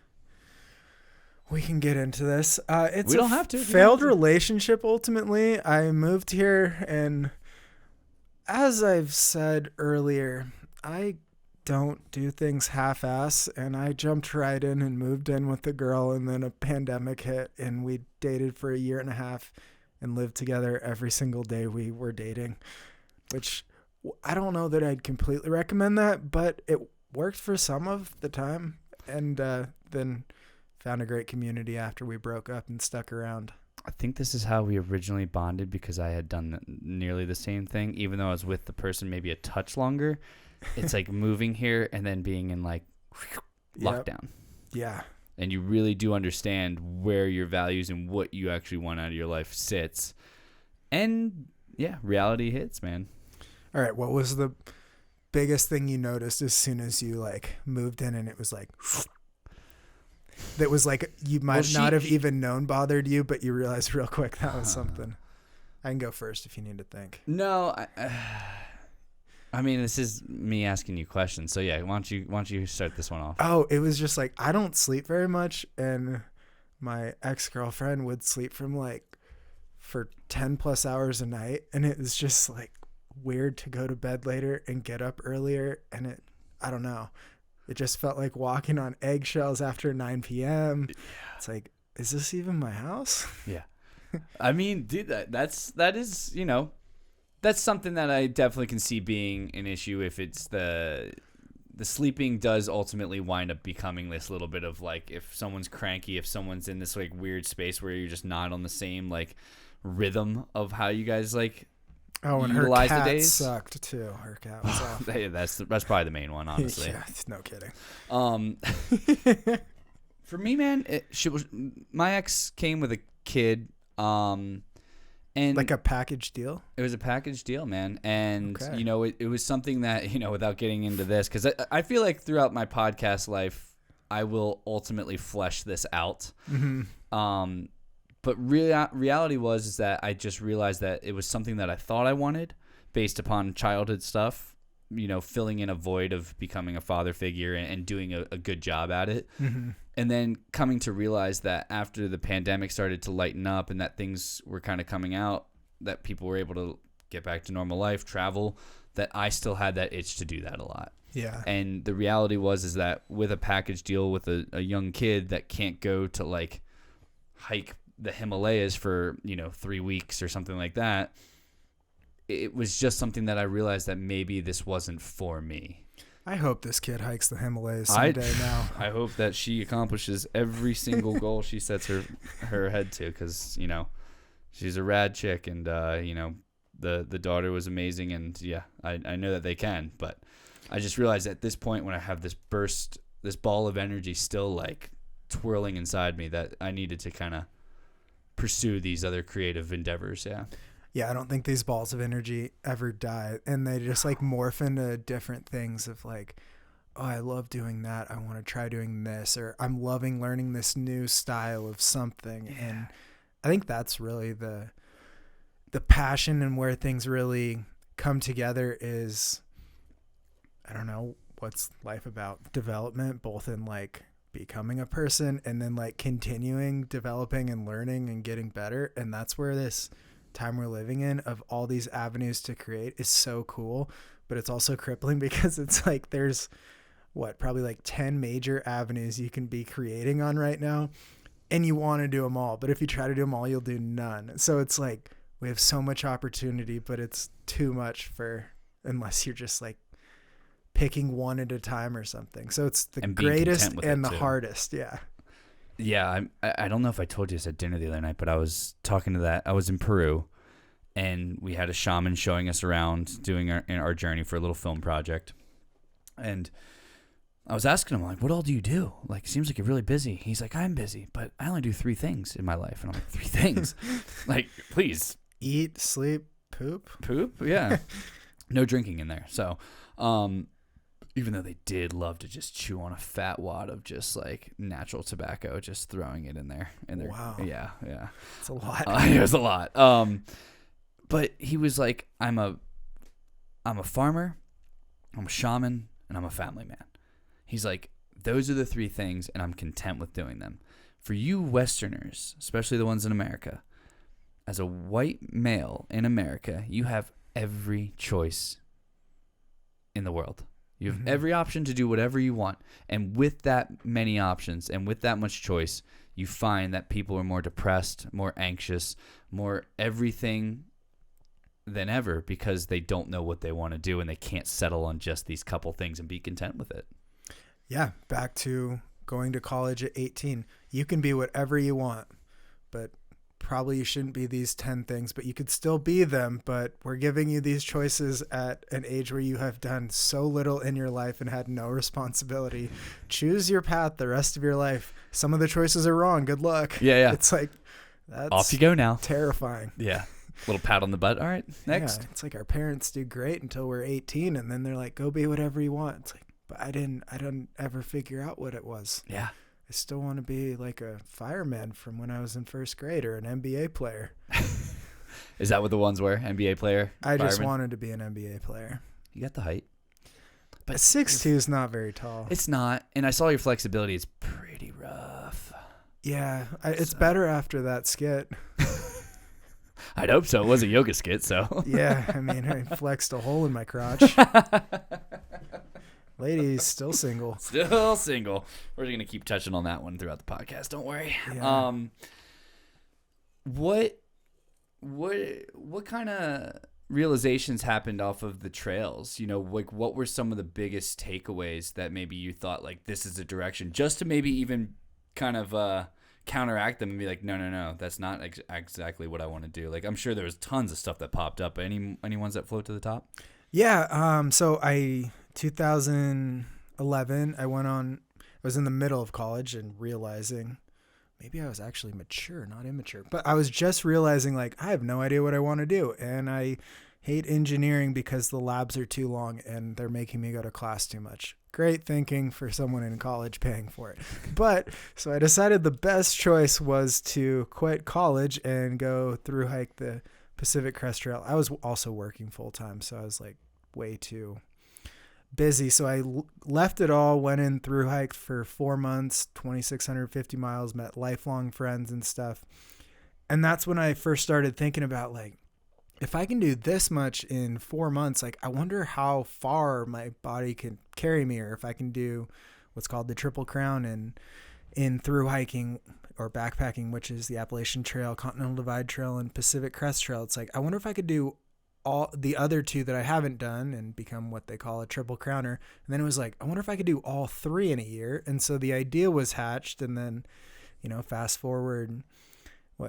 we can get into this. It's we don't have to. Failed relationship, ultimately. I moved here, and as I've said earlier, I don't do things half-ass, and I jumped right in and moved in with the girl, and then a pandemic hit, and we dated for a year and a half and lived together every single day we were dating, which I don't know that I'd completely recommend that, but it worked for some of the time, and then found a great community after we broke up and stuck around. I think this is how we originally bonded, because I had done nearly the same thing, even though I was with the person maybe a touch longer. It's like moving here and then being in like lockdown. Yeah. And you really do understand where your values and what you actually want out of your life sits. And yeah, reality hits, man. All right. What was the biggest thing you noticed as soon as you like moved in, and it was like that was like you might not have even known bothered you, but you realized real quick that was something? I can go first if you need to think. No, I mean, this is me asking you questions. So yeah, why don't you start this one off? Oh, it was just like I don't sleep very much, and my ex-girlfriend would sleep for 10 plus hours a night, and it was just like weird to go to bed later and get up earlier, and I don't know, it just felt like walking on eggshells after 9 p.m. It's like, is this even my house? Yeah. I mean, dude, that is that's something that I definitely can see being an issue if it's the sleeping does ultimately wind up becoming this little bit of like, if someone's cranky, if someone's in this like weird space where you're just not on the same like rhythm of how you guys like and her utilize cat the days. Sucked too. Her cat was awful. Yeah, that's probably the main one, honestly. Yeah, no kidding. For me, man, my ex came with a kid, and like a package deal. It was a package deal, man, and okay. It was something that without getting into this, because I feel like throughout my podcast life, I will ultimately flesh this out. Mm-hmm. But reality is that I just realized that it was something that I thought I wanted based upon childhood stuff, filling in a void of becoming a father figure and doing a good job at it. Mm-hmm. And then coming to realize that after the pandemic started to lighten up and that things were kind of coming out, that people were able to get back to normal life, travel, that I still had that itch to do that a lot. Yeah. And the reality is that with a package deal with a young kid that can't go to like hike the Himalayas for, 3 weeks or something like that, it was just something that I realized that maybe this wasn't for me. I hope this kid hikes the Himalayas someday now. I hope that she accomplishes every single goal she sets her head to, because, she's a rad chick, and, the daughter was amazing, and, yeah, I know that they can, but I just realized at this point when I have this ball of energy still, like, twirling inside me, that I needed to kind of pursue these other creative endeavors, yeah. Yeah, I don't think these balls of energy ever die, and they just like morph into different things of like, oh, I love doing that. I want to try doing this, or I'm loving learning this new style of something. Yeah. And I think that's really the passion, and where things really come together is, I don't know, what's life about? Development, both in like becoming a person and then like continuing developing and learning and getting better. And that's where this time we're living in of all these avenues to create is so cool, but it's also crippling, because it's like there's probably like 10 major avenues you can be creating on right now, and you want to do them all, but if you try to do them all, you'll do none. So it's like we have so much opportunity, but it's too much unless you're just like picking one at a time or something. So it's the greatest and the hardest. Yeah, I don't know if I told you this at dinner the other night, but I was talking to that. I was in Peru, and we had a shaman showing us around doing our journey for a little film project. And I was asking him, like, what all do you do? Like, it seems like you're really busy. He's like, I'm busy, but I only do 3 things in my life. And I'm like, 3 things? Like, please. Eat, sleep, poop? Poop? Yeah. No drinking in there. So, even though they did love to just chew on a fat wad of just like natural tobacco, just throwing it in there. Wow. Yeah. It's a lot. It was a lot. But he was like, I'm a farmer, I'm a shaman, and I'm a family man. He's like, those are the 3 things, and I'm content with doing them. For you Westerners, especially the ones in America, as a white male in America, you have every choice in the world. You have every option to do whatever you want. And with that many options and with that much choice, you find that people are more depressed, more anxious, more everything than ever, because they don't know what they want to do, and they can't settle on just these couple things and be content with it. Yeah, back to going to college at 18. You can be whatever you want, but probably you shouldn't be these 10 things, but you could still be them. But we're giving you these choices at an age where you have done so little in your life and had no responsibility. Choose your path the rest of your life. Some of the choices are wrong. Good luck. Yeah. It's like, that's off you go now. Terrifying. Yeah. Little pat on the butt. All right, next. Yeah, it's like our parents do great until we're 18, and then they're like, go be whatever you want. It's like, but I didn't ever figure out what it was. Yeah. I still want to be like a fireman from when I was in first grade, or an NBA player. Is that what the ones were? NBA player? I just wanted to be an NBA player. You got the height. But 6'2" is not very tall. It's not. And I saw your flexibility. It's pretty rough. Yeah. It's better after that skit. I'd hope so. It was a yoga skit, so. Yeah. I mean, I flexed a hole in my crotch. Ladies, still single. Still single. We're going to keep touching on that one throughout the podcast. Don't worry. Yeah. What kind of realizations happened off of the trails? Like, what were some of the biggest takeaways that maybe you thought, like, this is a direction, just to maybe even kind of counteract them and be like, no, that's not exactly what I want to do. Like, I'm sure there was tons of stuff that popped up. Any ones that float to the top? Yeah. So 2011, I was in the middle of college and realizing maybe I was actually mature, not immature, but I was just realizing, like, I have no idea what I want to do. And I hate engineering because the labs are too long and they're making me go to class too much. Great thinking for someone in college paying for it. But so I decided the best choice was to quit college and go through hike the Pacific Crest Trail. I was also working full time, so I was like way too busy. So I left it all, went in through hiked for 4 months, 2,650 miles, met lifelong friends and stuff. And that's when I first started thinking about, like, if I can do this much in 4 months, like, I wonder how far my body can carry me, or if I can do what's called the Triple Crown in through hiking or backpacking, which is the Appalachian Trail, Continental Divide Trail, and Pacific Crest Trail. It's like, I wonder if I could do all the other two that I haven't done and become what they call a Triple Crowner. And then it was like, I wonder if I could do all three in a year. And so the idea was hatched, and then, fast forward,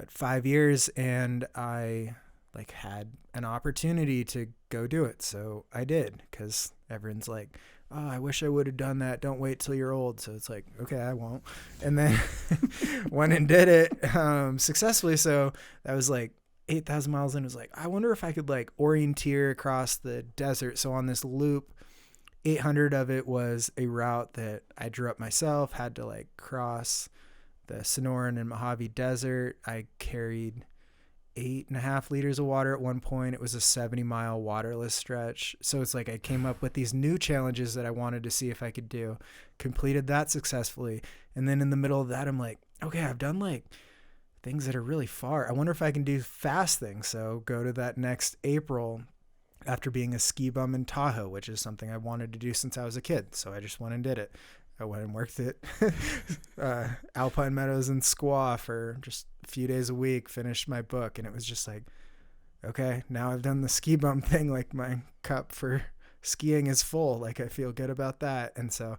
5 years, and I like had an opportunity to go do it. So I did, because everyone's like, oh, I wish I would have done that. Don't wait till you're old. So it's like, okay, I won't. And then went and did it successfully. So that was like 8,000 miles in. It was like, I wonder if I could like orienteer across the desert. So on this loop, 800 of it was a route that I drew up myself, had to like cross the Sonoran and Mojave Desert. I carried 8.5 liters of water at one point. It was a 70-mile waterless stretch. So it's like I came up with these new challenges that I wanted to see if I could do. Completed that successfully. And then in the middle of that, I'm like, okay, I've done like things that are really far. I wonder if I can do fast things. So go to that next April after being a ski bum in Tahoe, which is something I wanted to do since I was a kid. So I just went and did it. I went and worked at Alpine Meadows and Squaw for just a few days a week, finished my book, and it was just like, okay, now I've done the ski bum thing. Like, my cup for skiing is full. Like, I feel good about that. And so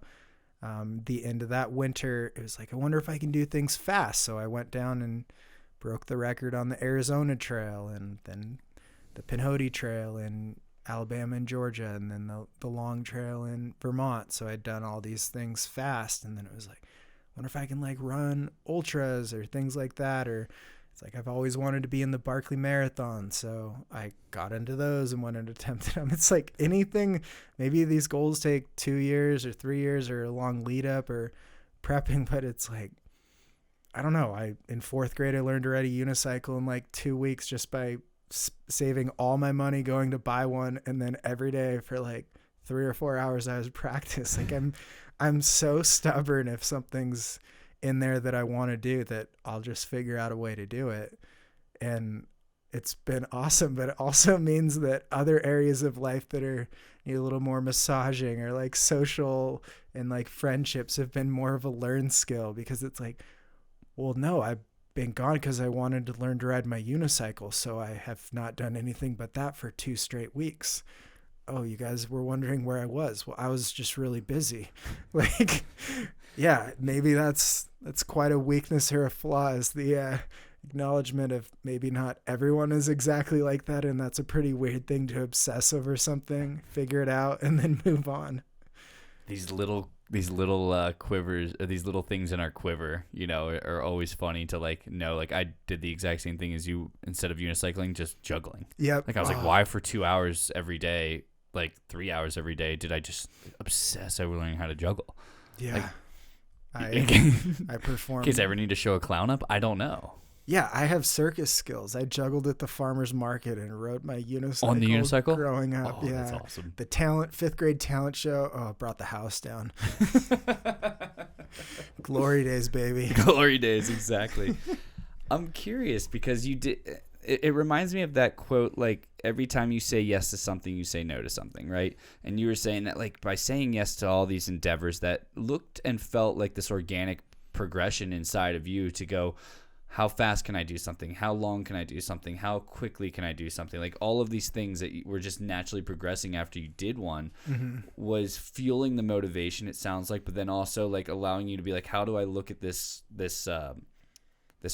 the end of that winter, it was like, I wonder if I can do things fast. So I went down and broke the record on the Arizona Trail, and then the Pinhoti Trail in Alabama and Georgia, and then the long trail in Vermont. So I'd done all these things fast, and then it was like, I wonder if I can like run ultras or things like that. Or it's like, I've always wanted to be in the Barkley Marathon, so I got into those and went and attempted them. It's like anything, maybe these goals take 2 years or 3 years or a long lead up or prepping, but it's like, I don't know. In 4th grade, I learned to ride a unicycle in like 2 weeks just by saving all my money going to buy one, and then every day for like 3 or 4 hours I was practice. Like, I'm so stubborn. If something's in there that I want to do, that I'll just figure out a way to do it. And it's been awesome, but it also means that other areas of life that are need a little more massaging, or like social and like friendships, have been more of a learned skill, because it's like, well, no, I've been gone because I wanted to learn to ride my unicycle, so I have not done anything but that for 2 straight weeks. Oh, you guys were wondering where I was. Well, I was just really busy. Like, yeah, maybe that's quite a weakness or a flaw, is the acknowledgement of maybe not everyone is exactly like that, and that's a pretty weird thing to obsess over something, figure it out, and then move on. These little quivers, or these little things in our quiver, are always funny to like know. Like, I did the exact same thing as you. Instead of unicycling, just juggling. Yep. Like, I was like, why for 2 hours every day, like 3 hours every day, did I just obsess over learning how to juggle? Yeah. Like, I performed. In case I ever need to show a clown up, I don't know. Yeah, I have circus skills. I juggled at the farmer's market and rode my unicycle. On the unicycle? Growing up, oh, yeah. That's awesome. The 5th grade talent show. Oh, it brought the house down. Glory days, baby. Glory days, exactly. I'm curious because you did. It reminds me of that quote, like, every time you say yes to something, you say no to something, right? And you were saying that, like, by saying yes to all these endeavors that looked and felt like this organic progression inside of you to go, how fast can I do something? How long can I do something? How quickly can I do something? Like, all of these things that were just naturally progressing after you did one was fueling the motivation, it sounds like, but then also like allowing you to be like, how do I look at this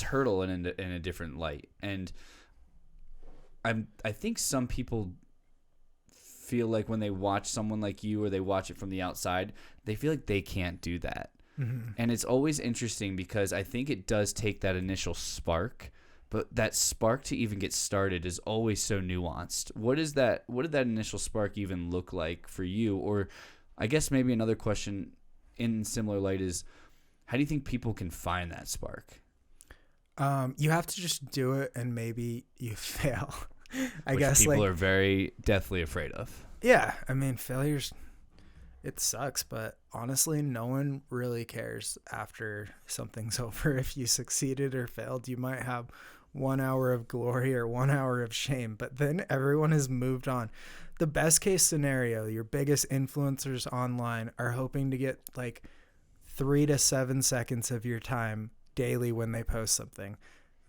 hurdle in a different light? And I think some people feel like when they watch someone like you, or they watch it from the outside, they feel like they can't do that. And it's always interesting because I think it does take that initial spark, but that spark to even get started is always so nuanced. What did that initial spark even look like for you? Or I guess maybe another question in similar light is, how do you think people can find that spark? You have to just do it, and maybe you fail. I Which guess people are very deathly afraid of. Yeah, I mean, failures, it sucks, but honestly, no one really cares after something's over if you succeeded or failed. You might have 1 hour of glory or 1 hour of shame, but then everyone has moved on. The best case scenario, your biggest influencers online are hoping to get like 3 to 7 seconds of your time daily when they post something.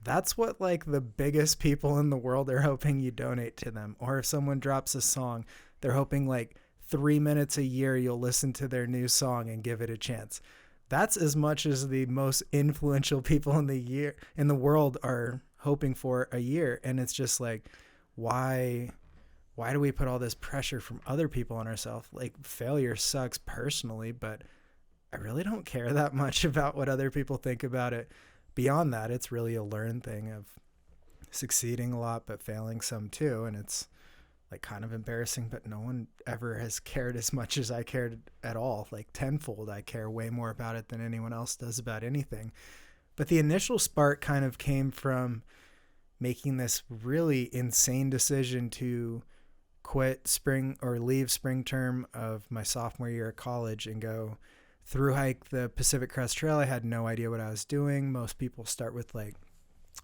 That's what like the biggest people in the world are hoping you donate to them. Or if someone drops a song, they're hoping like 3 minutes a year you'll listen to their new song and give it a chance. That's as much as the most influential people in the world are hoping for a year. And it's just like, why do we put all this pressure from other people on ourselves? Like, failure sucks personally, but I really don't care that much about what other people think about it. Beyond that, it's really a learned thing of succeeding a lot, but failing some too. And it's like kind of embarrassing, but no one ever has cared as much as I cared at all. Like tenfold, I care way more about it than anyone else does about anything. But the initial spark kind of came from making this really insane decision to quit spring or leave spring term of my sophomore year at college and go through hike the Pacific Crest Trail. I had no idea what I was doing. Most people start with like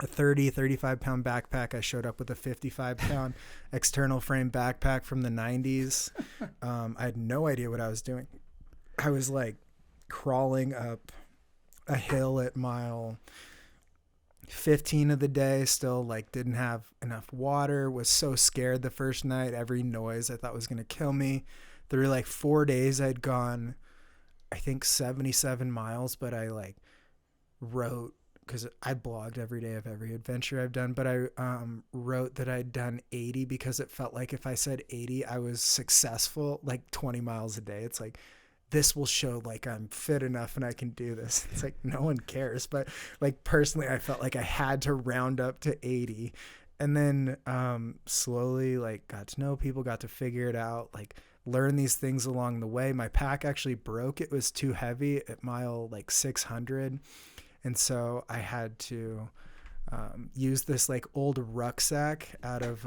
a 35 pound backpack. I showed up with a 55 pound external frame backpack from the 90s. I had no idea what I was doing. I was like crawling up a hill at mile 15 of the day, still like didn't have enough water, was so scared the first night. Every noise I thought was going to kill me. Through like 4 days I'd gone, I think 77 miles, but I like wrote, because I blogged every day of every adventure I've done, but I wrote that I'd done 80 because it felt like if I said 80, I was successful, like 20 miles a day. It's like, this will show like I'm fit enough and I can do this. It's like, no one cares. But like personally, I felt like I had to round up to 80. And then slowly like got to know people, got to figure it out, like learn these things along the way. My pack actually broke. It was too heavy at mile like 600. And so I had to use this like old rucksack out of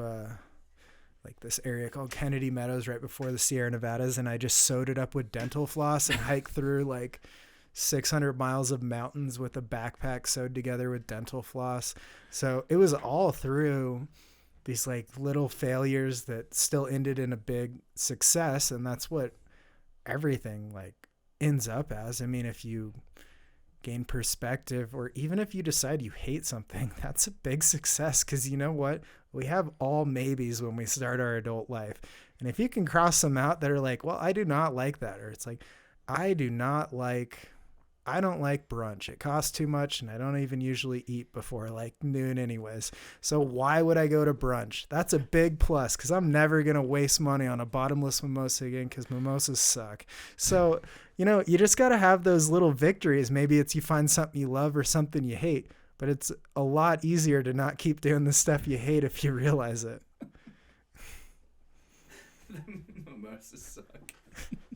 like this area called Kennedy Meadows right before the Sierra Nevadas. And I just sewed it up with dental floss and hiked through like 600 miles of mountains with a backpack sewed together with dental floss. So it was all through these like little failures that still ended in a big success. And that's what everything like ends up as. I mean, if you gain perspective, or even if you decide you hate something, that's a big success. Because you know what? We have all maybes when we start our adult life. And if you can cross them out that are like, well, I do not like that. Or it's like, I don't like brunch. It costs too much and I don't even usually eat before like noon anyways. So why would I go to brunch? That's a big plus, because I'm never going to waste money on a bottomless mimosa again, because mimosas suck. So, you know, you just got to have those little victories. Maybe it's you find something you love or something you hate, but it's a lot easier to not keep doing the stuff you hate if you realize it. The mimosas suck.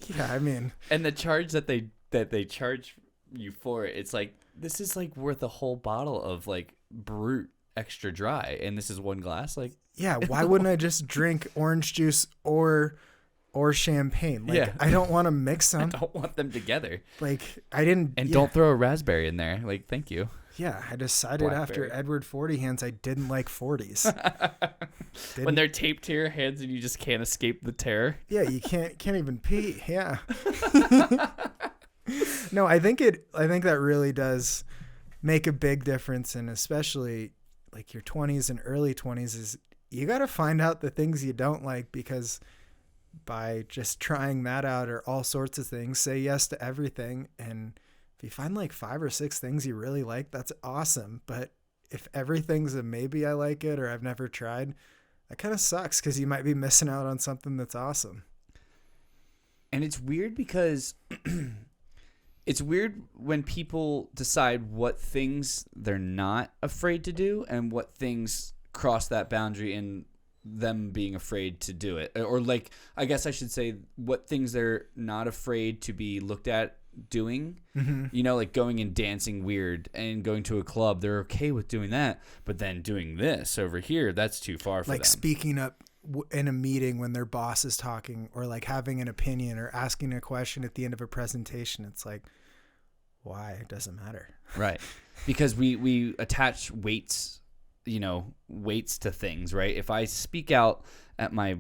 Yeah, I mean. And the charge that they charge you for it, it's like, this is like worth a whole bottle of like Brut extra dry, and this is one glass. Like, yeah, why wouldn't I just drink orange juice or champagne? Like, yeah. I don't want to mix them. I don't want them together. Like, I didn't. And yeah. don't throw a raspberry in there. Like, thank you. Yeah, I decided Blackberry. after Edward 40 hands I didn't like 40s. When they're taped to your hands and you just can't escape the terror. Yeah, you can't even pee. Yeah. No, I think that really does make a big difference, and especially like your 20s and early 20s is you got to find out the things you don't like, because by just trying that out or all sorts of things, say yes to everything, and if you find like 5 or 6 things you really like, that's awesome. But if everything's a maybe I like it or I've never tried, that kind of sucks, because you might be missing out on something that's awesome. And it's weird because it's weird when people decide what things they're not afraid to do and what things cross that boundary in them being afraid to do it. Or like, I guess I should say what things they're not afraid to be looked at doing. Mm-hmm. You know, like going and dancing weird and going to a club, they're okay with doing that. But then doing this over here, that's too far for them. Like speaking up in a meeting when their boss is talking, or like having an opinion or asking a question at the end of a presentation. It's like, why? It doesn't matter. Right. Because we attach weights weights to things, right? If I speak out at my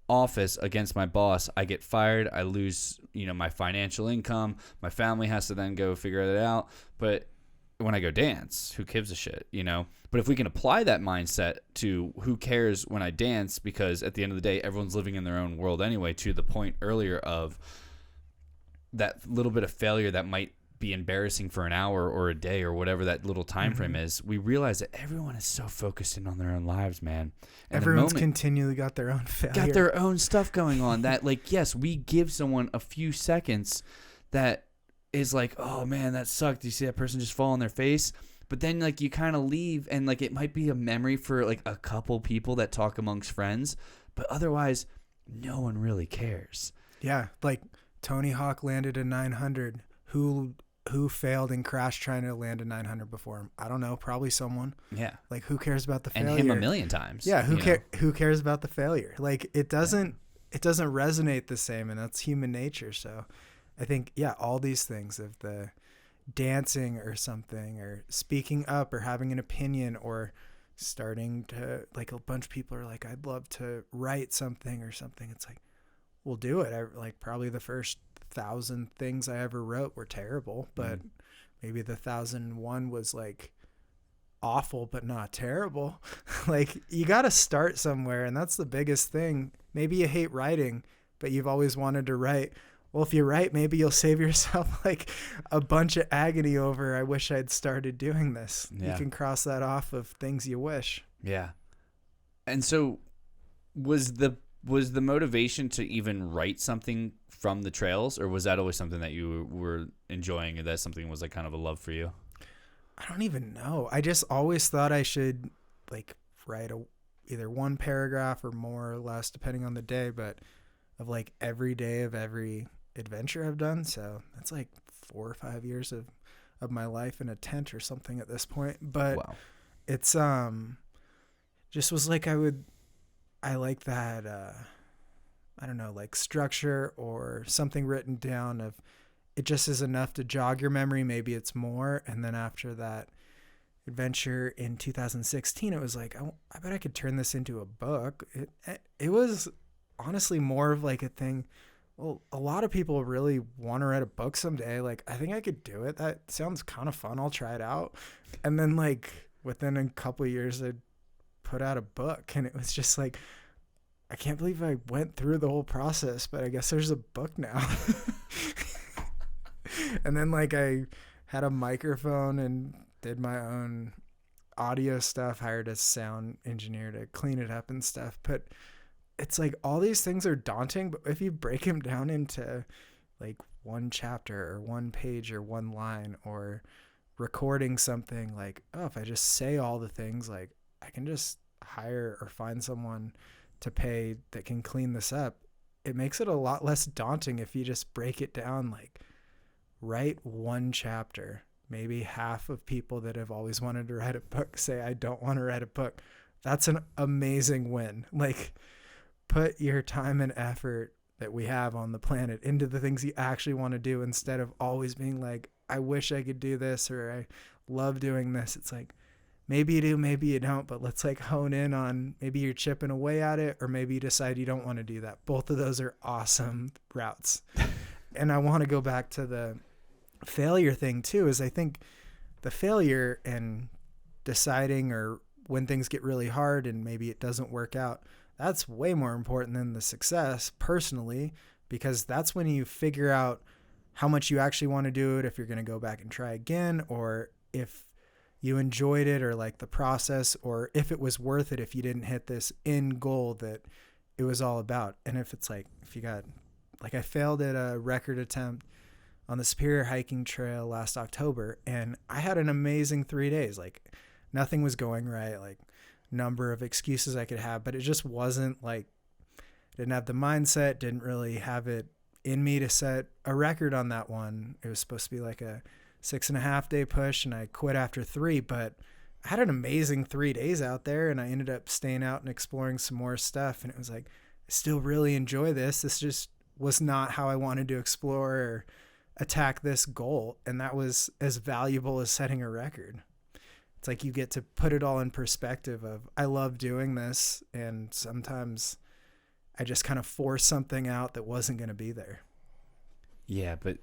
office against my boss, I get fired. I lose, my financial income. My family has to then go figure it out. But when I go dance, who gives a shit, But if we can apply that mindset to who cares when I dance, because at the end of the day, everyone's living in their own world anyway, to the point earlier of that little bit of failure that might be embarrassing for an hour or a day or whatever that little time frame is, we realize that everyone is so focused in on their own lives, man. And everyone's continually got their own failure. Got their own stuff going on that, yes, we give someone a few seconds that is like, oh man, that sucked. You see that person just fall on their face? But then you kind of leave, and it might be a memory for a couple people that talk amongst friends, but otherwise no one really cares. Yeah, Tony Hawk landed a 900. Who failed and crashed trying to land a 900 before him? I don't know. Probably someone. Yeah. Who cares about the failure? And him a million times. Yeah. Who cares about the failure? It doesn't resonate the same, and that's human nature. So I think, all these things of the dancing or something, or speaking up, or having an opinion, or starting to, a bunch of people are like, I'd love to write something or something. It's we'll do it. Probably the first 1,000 things I ever wrote were terrible, but maybe the 1,001 was awful but not terrible. You got to start somewhere, and that's the biggest thing. Maybe you hate writing, but you've always wanted to write. Well, if you write, maybe you'll save yourself a bunch of agony over, I wish I'd started doing this. You can cross that off of things you wish. Yeah. And so was the motivation to even write something from the trails, or was that always something that you were enjoying, and that something was kind of a love for you? I don't even know. I just always thought I should write either one paragraph or more or less, depending on the day, but of every day of every adventure I've done. So that's 4 or 5 years of my life in a tent or something at this point. But wow. It's just was I like that, I don't know, structure or something written down of it just is enough to jog your memory. Maybe it's more. And then after that adventure in 2016, it was I bet I could turn this into a book. It was honestly more of a thing. Well, a lot of people really want to write a book someday. I think I could do it. That sounds kind of fun. I'll try it out. And then within a couple of years, I'd put out a book, and it was just I can't believe I went through the whole process, but I guess there's a book now. And then I had a microphone and did my own audio stuff, hired a sound engineer to clean it up and stuff. But it's all these things are daunting, but if you break them down into one chapter or one page or one line, or recording something if I just say all the things, I can just hire or find someone to pay that can clean this up. It makes it a lot less daunting if you just break it down, write one chapter. Maybe half of people that have always wanted to write a book say, I don't want to write a book. That's an amazing win. Put your time and effort that we have on the planet into the things you actually want to do, instead of always being I wish I could do this, or I love doing this. It's maybe you do, maybe you don't, but let's hone in on, maybe you're chipping away at it, or maybe you decide you don't want to do that. Both of those are awesome routes. And I want to go back to the failure thing too, is I think the failure and deciding, or when things get really hard and maybe it doesn't work out, that's way more important than the success personally, because that's when you figure out how much you actually want to do it, if you're going to go back and try again, or if you enjoyed it, or the process, or if it was worth it if you didn't hit this end goal that it was all about. And if it's if you got, I failed at a record attempt on the Superior Hiking Trail last October, and I had an amazing 3 days. Nothing was going right, number of excuses I could have, but it just wasn't didn't have the mindset, didn't really have it in me to set a record on that one. It was supposed to be a 6.5 day push, and I quit after 3, but I had an amazing 3 days out there, and I ended up staying out and exploring some more stuff. And it was I still really enjoy this. This just was not how I wanted to explore or attack this goal. And that was as valuable as setting a record. it's like you get to put it all in perspective of, I love doing this, and sometimes I just kind of force something out that wasn't going to be there. Yeah, but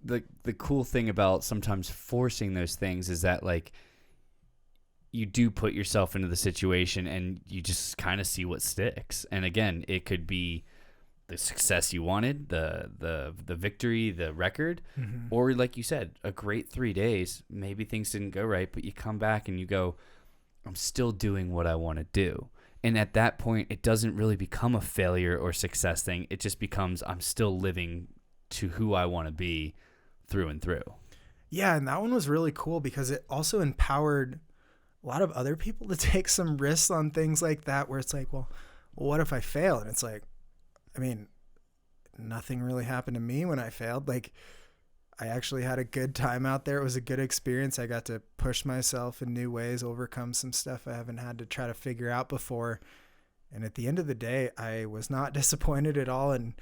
the cool thing about sometimes forcing those things is that, like, you do put yourself into the situation and you just kind of see what sticks. And again, it could be the success you wanted, the victory, the record, or like you said, a great 3 days. Maybe things didn't go right, but you come back and you go, I'm still doing what I want to do. And at that point, it doesn't really become a failure or success thing. It just becomes, I'm still living to who I want to be through and through. Yeah, and that one was really cool because it also empowered a lot of other people to take some risks on things like that, where it's like, well, what if I fail? And it's like, I mean, nothing really happened to me when I failed. Like, I actually had a good time out there. It was a good experience. I got to push myself in new ways, overcome some stuff I haven't had to try to figure out before. And at the end of the day, I was not disappointed at all. And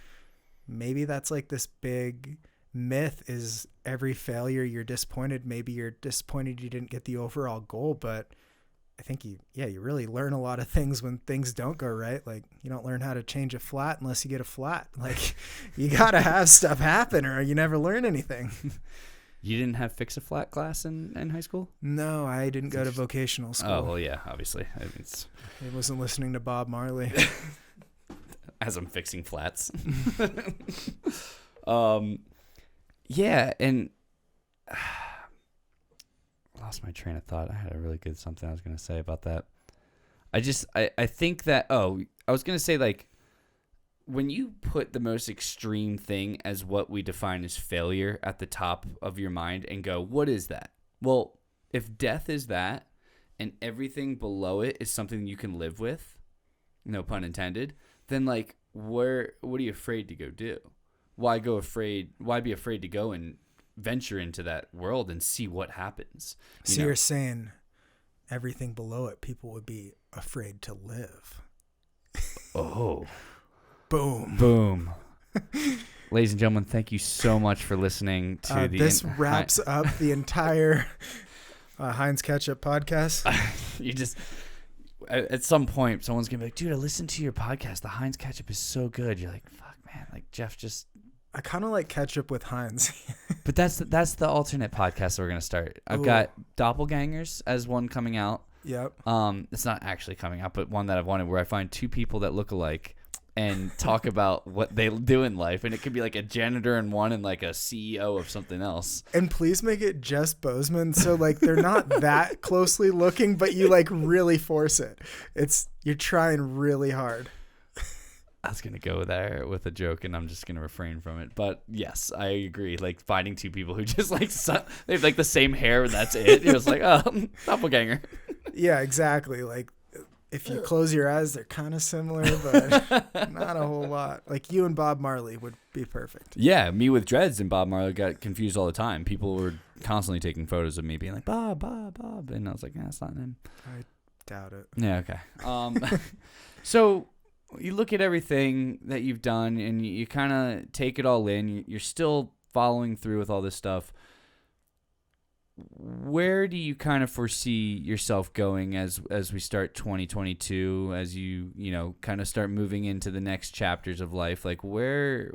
maybe that's like this big myth, is every failure you're disappointed. Maybe you're disappointed you didn't get the overall goal, but I think you really learn a lot of things when things don't go right. Like, you don't learn how to change a flat unless you get a flat. Like, you got to have stuff happen or you never learn anything. You didn't have fix a flat class in high school? No, I didn't go to vocational school. Oh, well, yeah, obviously. I wasn't listening to Bob Marley. As I'm fixing flats. Yeah, and lost my train of thought. I had a really good something I was going to say about that. I think that, I was going to say, like, when you put the most extreme thing as what we define as failure at the top of your mind and go, what is that? Well, if death is that and everything below it is something you can live with, no pun intended, then, like, what are you afraid to go do? Why be afraid to go and venture into that world and see what happens? You're saying everything below it, people would be afraid to live. Oh. Boom. Ladies and gentlemen, thank you so much for listening to this wraps up the entire Heinz Ketchup podcast. You just, at some point, someone's going to be like, dude, I listened to your podcast. The Heinz Ketchup is so good. You're like, fuck, man. Like, Jeff just... I kind of like ketchup with Heinz. But that's the alternate podcast that we're going to start. I've got Doppelgangers as one coming out. Yep. It's not actually coming out, but one that I've wanted, where I find two people that look alike and talk about what they do in life. And it could be like a janitor in one and like a CEO of something else. And please make it just Bozeman. So like they're not that closely looking, but you like really force it. You're trying really hard. I was going to go there with a joke and I'm just going to refrain from it. But yes, I agree. Like finding two people who just like, they have like the same hair and that's it. You're just like, oh, doppelganger. Yeah, exactly. Like if you close your eyes, they're kind of similar, but not a whole lot. Like you and Bob Marley would be perfect. Yeah, me with dreads and Bob Marley got confused all the time. People were constantly taking photos of me being like, Bob. And I was like, that's not him. I doubt it. Yeah, okay. So you look at everything that you've done and you kind of take it all in. You're still following through with all this stuff. Where do you kind of foresee yourself going as we start 2022, as you kind of start moving into the next chapters of life? Like where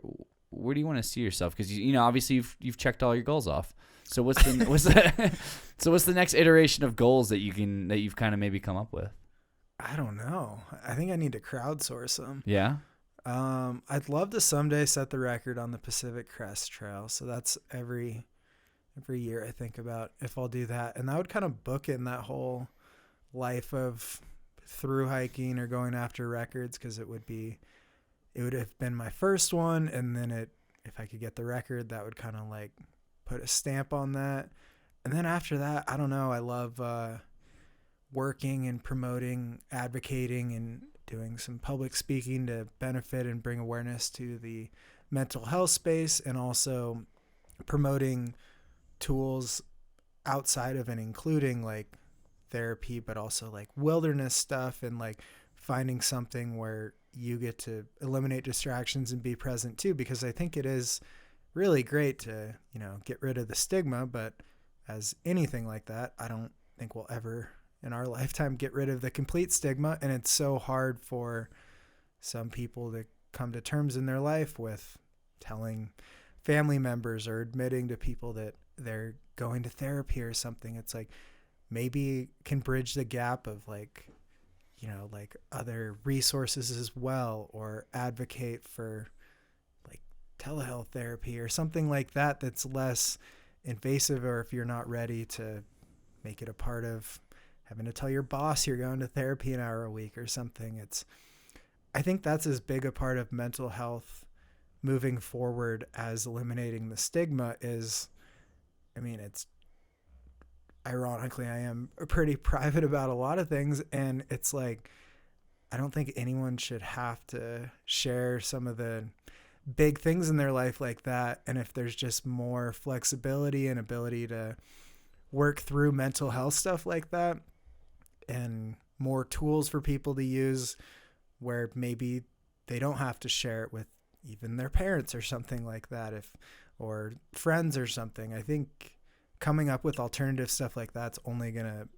do you want to see yourself? Because obviously you've checked all your goals off. So what's the next iteration of goals that you've kind of maybe come up with? I don't know. I think I need to crowdsource them. Yeah. I'd love to someday set the record on the Pacific Crest Trail. So that's every year I think about if I'll do that. And that would kind of book in that whole life of through hiking or going after records, because it would have been my first one. And then if I could get the record, that would kind of like put a stamp on that. And then after that, I don't know. I love working and promoting, advocating, and doing some public speaking to benefit and bring awareness to the mental health space, and also promoting tools outside of and including like therapy, but also like wilderness stuff and like finding something where you get to eliminate distractions and be present too, because I think it is really great to, get rid of the stigma, but as anything like that, I don't think we'll ever in our lifetime get rid of the complete stigma. And it's so hard for some people to come to terms in their life with telling family members or admitting to people that they're going to therapy or something. It's like maybe can bridge the gap of like, you know, like other resources as well, or advocate for like telehealth therapy or something like that that's less invasive, or if you're not ready to make it a part of having to tell your boss you're going to therapy an hour a week or something. I think that's as big a part of mental health moving forward as eliminating the stigma is, I mean, it's ironically, I am pretty private about a lot of things. And it's like, I don't think anyone should have to share some of the big things in their life like that. And if there's just more flexibility and ability to work through mental health stuff like that, and more tools for people to use where maybe they don't have to share it with even their parents or something like that, or friends or something. I think coming up with alternative stuff like that's only going to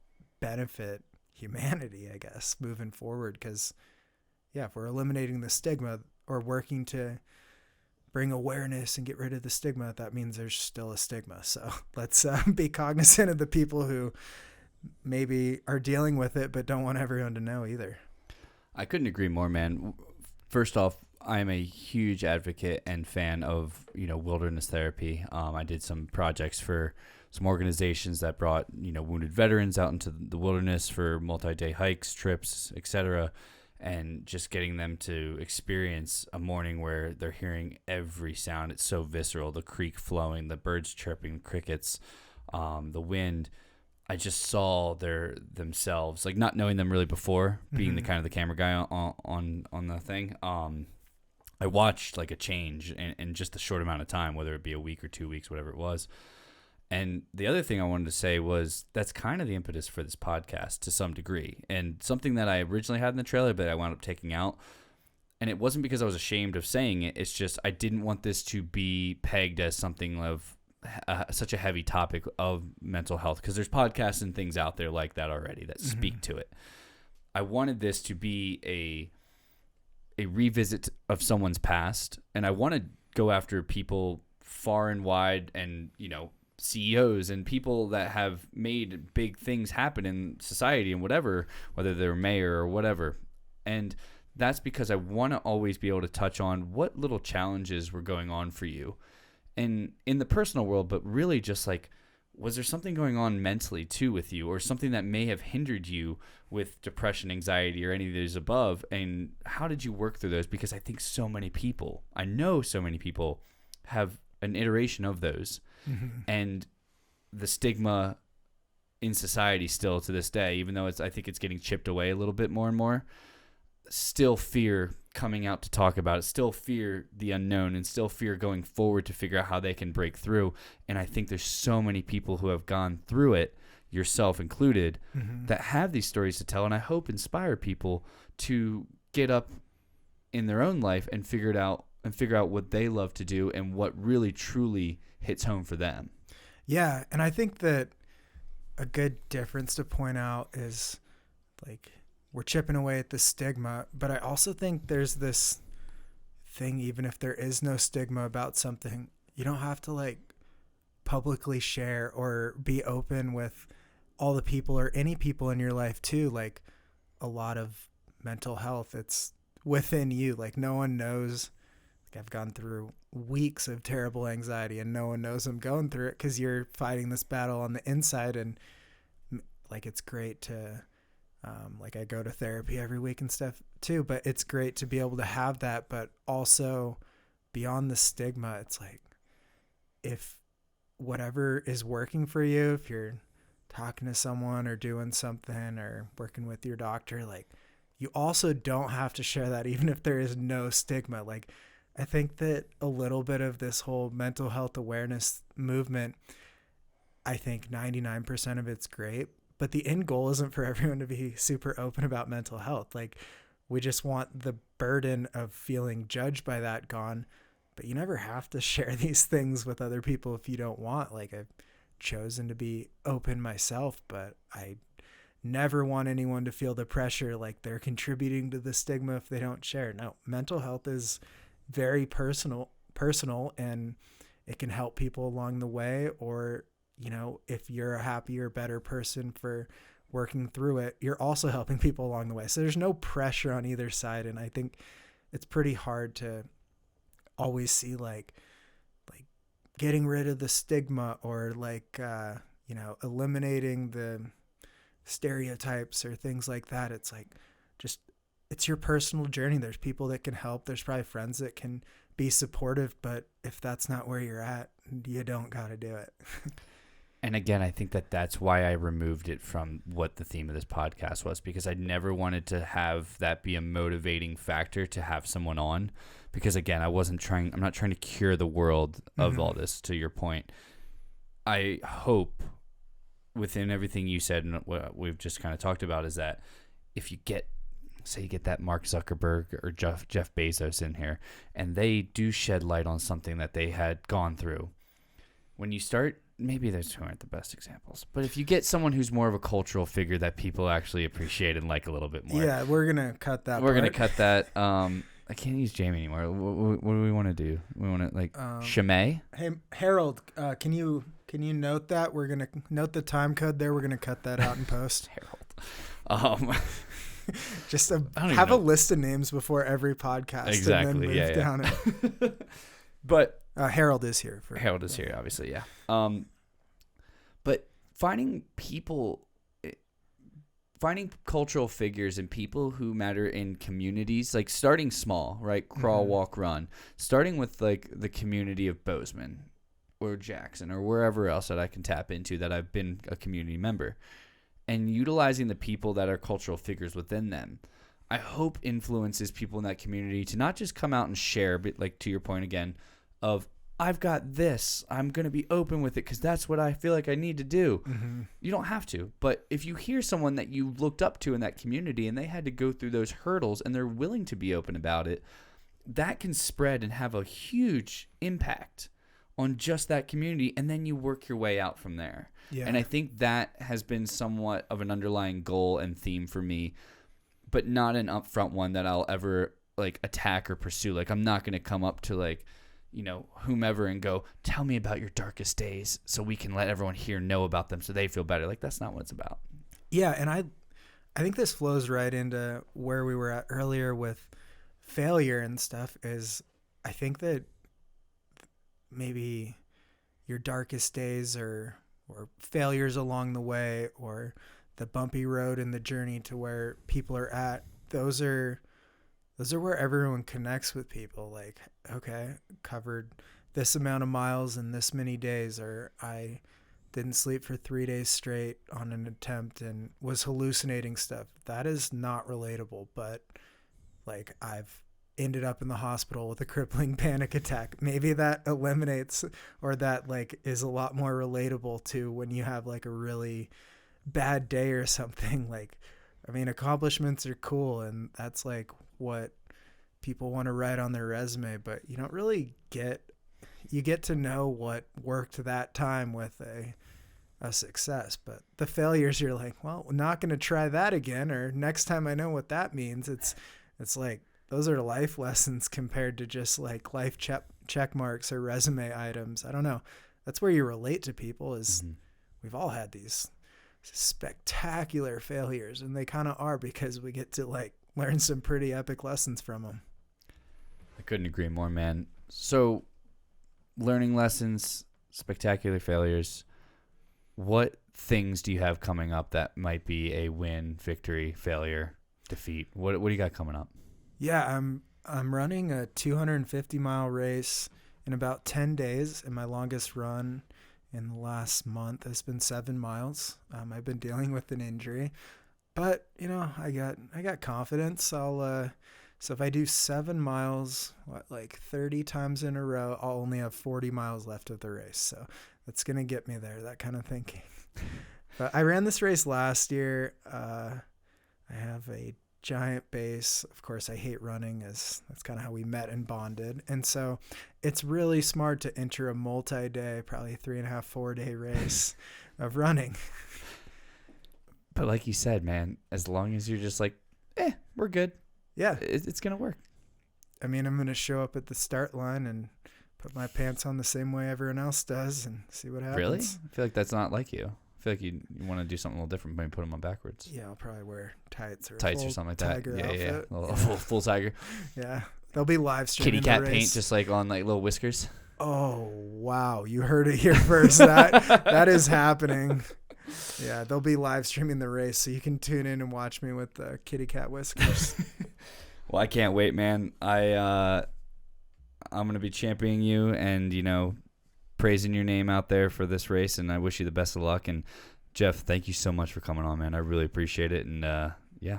benefit humanity, I guess, moving forward. Because if we're eliminating the stigma or working to bring awareness and get rid of the stigma, that means there's still a stigma. So let's be cognizant of the people who maybe are dealing with it but don't want everyone to know either. I couldn't agree more, man. First off, I'm a huge advocate and fan of, wilderness therapy. I did some projects for some organizations that brought, wounded veterans out into the wilderness for multi-day hikes, trips, etc., and just getting them to experience a morning where they're hearing every sound. It's so visceral, the creek flowing, the birds chirping, the crickets, the wind. I just saw themselves, like not knowing them really before, being the kind of the camera guy on the thing. I watched like a change in just a short amount of time, whether it be a week or 2 weeks, whatever it was. And the other thing I wanted to say was that's kind of the impetus for this podcast to some degree, and something that I originally had in the trailer, but I wound up taking out. And it wasn't because I was ashamed of saying it. It's just I didn't want this to be pegged as something of such a heavy topic of mental health, because there's podcasts and things out there like that already that speak to it. I wanted this to be a revisit of someone's past, and I want to go after people far and wide, and CEOs and people that have made big things happen in society and whatever, whether they're mayor or whatever. And that's because I want to always be able to touch on what little challenges were going on for you and in the personal world, but really just like, was there something going on mentally too with you, or something that may have hindered you with depression, anxiety, or any of those above? And how did you work through those? Because I think I know so many people have an iteration of those. And the stigma in society still to this day, even though I think it's getting chipped away a little bit more and more, still fear coming out to talk about it, still fear the unknown, and still fear going forward to figure out how they can break through. And I think there's so many people who have gone through it, yourself included, that have these stories to tell, and I hope inspire people to get up in their own life and figure out what they love to do and what really truly hits home for them. Yeah, and I think that a good difference to point out is like we're chipping away at the stigma, but I also think there's this thing, even if there is no stigma about something, you don't have to like publicly share or be open with all the people or any people in your life too. Like a lot of mental health, it's within you. Like no one knows. Like I've gone through weeks of terrible anxiety and no one knows I'm going through it because you're fighting this battle on the inside. And like it's great to like I go to therapy every week and stuff too, but it's great to be able to have that. But also beyond the stigma, it's like if whatever is working for you, if you're talking to someone or doing something or working with your doctor, like you also don't have to share that even if there is no stigma. Like I think that a little bit of this whole mental health awareness movement, I think 99% of it's great, but the end goal isn't for everyone to be super open about mental health. Like we just want the burden of feeling judged by that gone, but you never have to share these things with other people if you don't want. Like a chosen to be open myself, but I never want anyone to feel the pressure like they're contributing to the stigma if they don't share. No, mental health is very personal, and it can help people along the way. Or, you know, if you're a happier, better person for working through it, you're also helping people along the way. So there's no pressure on either side. And I think it's pretty hard to always see like getting rid of the stigma or eliminating the stereotypes or things like that. It's like, just, it's your personal journey. There's people that can help. There's probably friends that can be supportive, but if that's not where you're at, you don't got to do it. And again, I think that's why I removed it from what the theme of this podcast was, because I never wanted to have that be a motivating factor to have someone on. Because again, I'm not trying to cure the world of all this, to your point. I hope within everything you said and what we've just kind of talked about is that if you get that Mark Zuckerberg or Jeff Bezos in here and they do shed light on something that they had gone through, when you start, maybe those two aren't the best examples, but if you get someone who's more of a cultural figure that people actually appreciate and like a little bit more. Yeah, we're going to cut that. We're going to cut that. I can't use Jamie anymore. What do we want to do? We want to Shimei? Hey, Harold, can you note that? We're going to note the time code there. We're going to cut that out in post. Harold. Just have a list of names before every podcast. Exactly. And then move down it. But Harold is here. Harold is here, obviously, yeah. But finding cultural figures and people who matter in communities, like starting small, right? Crawl, walk, run. Starting with like the community of Bozeman or Jackson or wherever else that I can tap into that I've been a community member, and utilizing the people that are cultural figures within them, I hope influences people in that community to not just come out and share, but like to your point again of, I've got this, I'm going to be open with it because that's what I feel like I need to do. Mm-hmm. You don't have to. But if you hear someone that you looked up to in that community and they had to go through those hurdles and they're willing to be open about it, that can spread and have a huge impact on just that community. And then you work your way out from there. Yeah. And I think that has been somewhat of an underlying goal and theme for me, but not an upfront one that I'll ever like attack or pursue. Like, I'm not going to come up to like, you know, whomever and go, tell me about your darkest days so we can let everyone here know about them so they feel better. Like, that's not what it's about. Yeah, and I think this flows right into where we were at earlier with failure and stuff. Is I think that maybe your darkest days or failures along the way or the bumpy road in the journey to where people are at, those are where everyone connects with people. Like, okay, covered this amount of miles in this many days, or I didn't sleep for 3 days straight on an attempt and was hallucinating stuff. That is not relatable, but like, I've ended up in the hospital with a crippling panic attack. Maybe that eliminates, or that like is a lot more relatable to when you have like a really bad day or something. Like, I mean, accomplishments are cool and that's like what people want to write on their resume, but you don't really get to know what worked that time with a success. But the failures, you're like, well, we're not going to try that again, or next time I know what that means. It's like, those are life lessons compared to just like life check marks or resume items. I don't know. That's where you relate to people is we've all had these spectacular failures, and they kind of are because we get to like learn some pretty epic lessons from them. I couldn't agree more, man. So, learning lessons, spectacular failures. What things do you have coming up that might be a win, victory, failure, defeat? What do you got coming up? Yeah, I'm running a 250-mile race in about 10 days, and my longest run in the last month has been 7 miles. I've been dealing with an injury, but you know, I got confidence. So if I do 7 miles, like 30 times in a row, I'll only have 40 miles left of the race. So that's gonna get me there. That kind of thinking. But I ran this race last year. I have a giant base. Of course, I hate running, as that's kind of how we met and bonded. And so it's really smart to enter a multi-day, probably 3.5, 4-day race of running. But like you said, man, as long as you're just like, we're good. Yeah. It's going to work. I mean, I'm going to show up at the start line and put my pants on the same way everyone else does and see what happens. Really? I feel like that's not like you. I feel like you want to do something a little different, maybe put them on backwards. Yeah, I'll probably wear tights or Something like that. tiger Yeah, outfit. yeah. A full tiger. Yeah. They'll be live streaming Kitty cat the race. paint just like on like little whiskers. Oh, wow. You heard it here first. That is happening. Yeah, they'll be live streaming the race, so you can tune in and watch me with the kitty cat whiskers. Well, I can't wait, man. I'm going to be championing you and, praising your name out there for this race, and I wish you the best of luck. And Jeff, thank you so much for coming on, man. I really appreciate it. And yeah.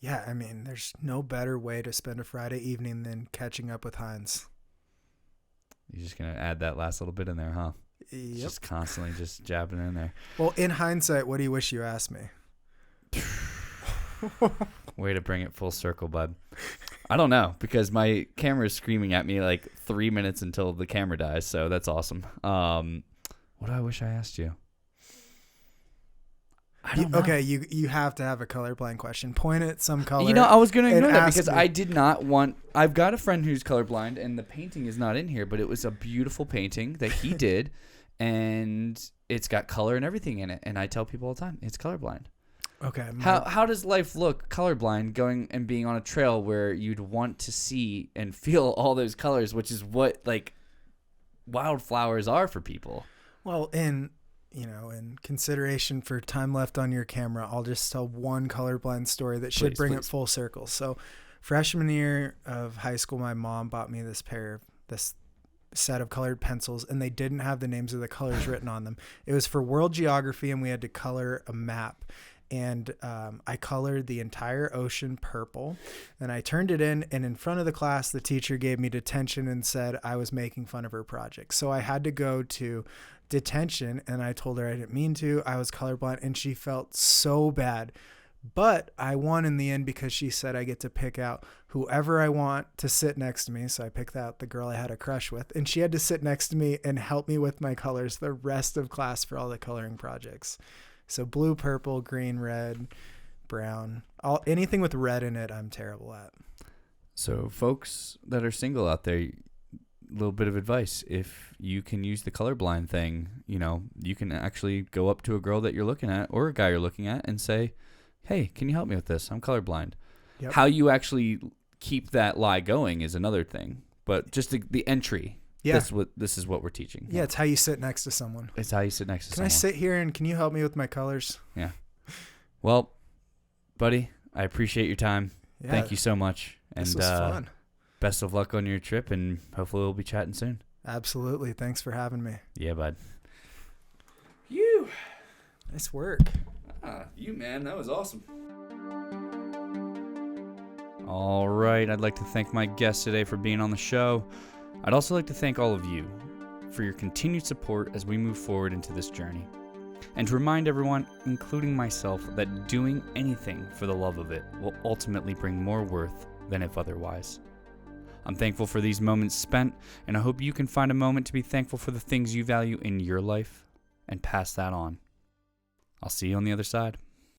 Yeah, I mean, there's no better way to spend a Friday evening than catching up with Heinz. You're just going to add that last little bit in there, huh? Yep. Just constantly just jabbing in there. Well, in hindsight, what do you wish you asked me? Way to bring it full circle, bud. I don't know, because my camera is screaming at me like 3 minutes until the camera dies, so that's awesome. What do I wish I asked you? I don't know. Okay, you have to have a colorblind question. Point at some color. I was going to and ignore that ask because me. I did not want... I've got a friend who's colorblind, and the painting is not in here, but it was a beautiful painting that he did, and it's got color and everything in it, and I tell people all the time, it's colorblind. Okay. How does life look colorblind going and being on a trail where you'd want to see and feel all those colors, which is what like wildflowers are for people? Well, in consideration for time left on your camera, I'll just tell one colorblind story that should bring it full circle. So freshman year of high school, my mom bought me this set of colored pencils, and they didn't have the names of the colors written on them. It was for world geography, and we had to color a map. And I colored the entire ocean purple, and I turned it in front of the class, the teacher gave me detention and said I was making fun of her project. So I had to go to detention, and I told her I didn't mean to. I was colorblind, and she felt so bad. But I won in the end because she said I get to pick out whoever I want to sit next to me. So I picked out the girl I had a crush with, and she had to sit next to me and help me with my colors the rest of class for all the coloring projects. So blue, purple, green, red, brown, anything with red in it, I'm terrible at. So folks that are single out there, a little bit of advice. If you can use the colorblind thing, you can actually go up to a girl that you're looking at or a guy you're looking at and say, hey, can you help me with this? I'm colorblind. Yep. How you actually keep that lie going is another thing. But just the entry. Yeah. This is what we're teaching. Yeah, it's how you sit next to someone. It's how you sit next to someone. Can I sit here and can you help me with my colors? Yeah. Well, buddy, I appreciate your time. Yeah, thank you so much. This and was fun. Best of luck on your trip, and hopefully we'll be chatting soon. Absolutely. Thanks for having me. Yeah, bud. Nice work. Man, that was awesome. All right, I'd like to thank my guest today for being on the show. I'd also like to thank all of you for your continued support as we move forward into this journey. And to remind everyone, including myself, that doing anything for the love of it will ultimately bring more worth than if otherwise. I'm thankful for these moments spent, and I hope you can find a moment to be thankful for the things you value in your life and pass that on. I'll see you on the other side.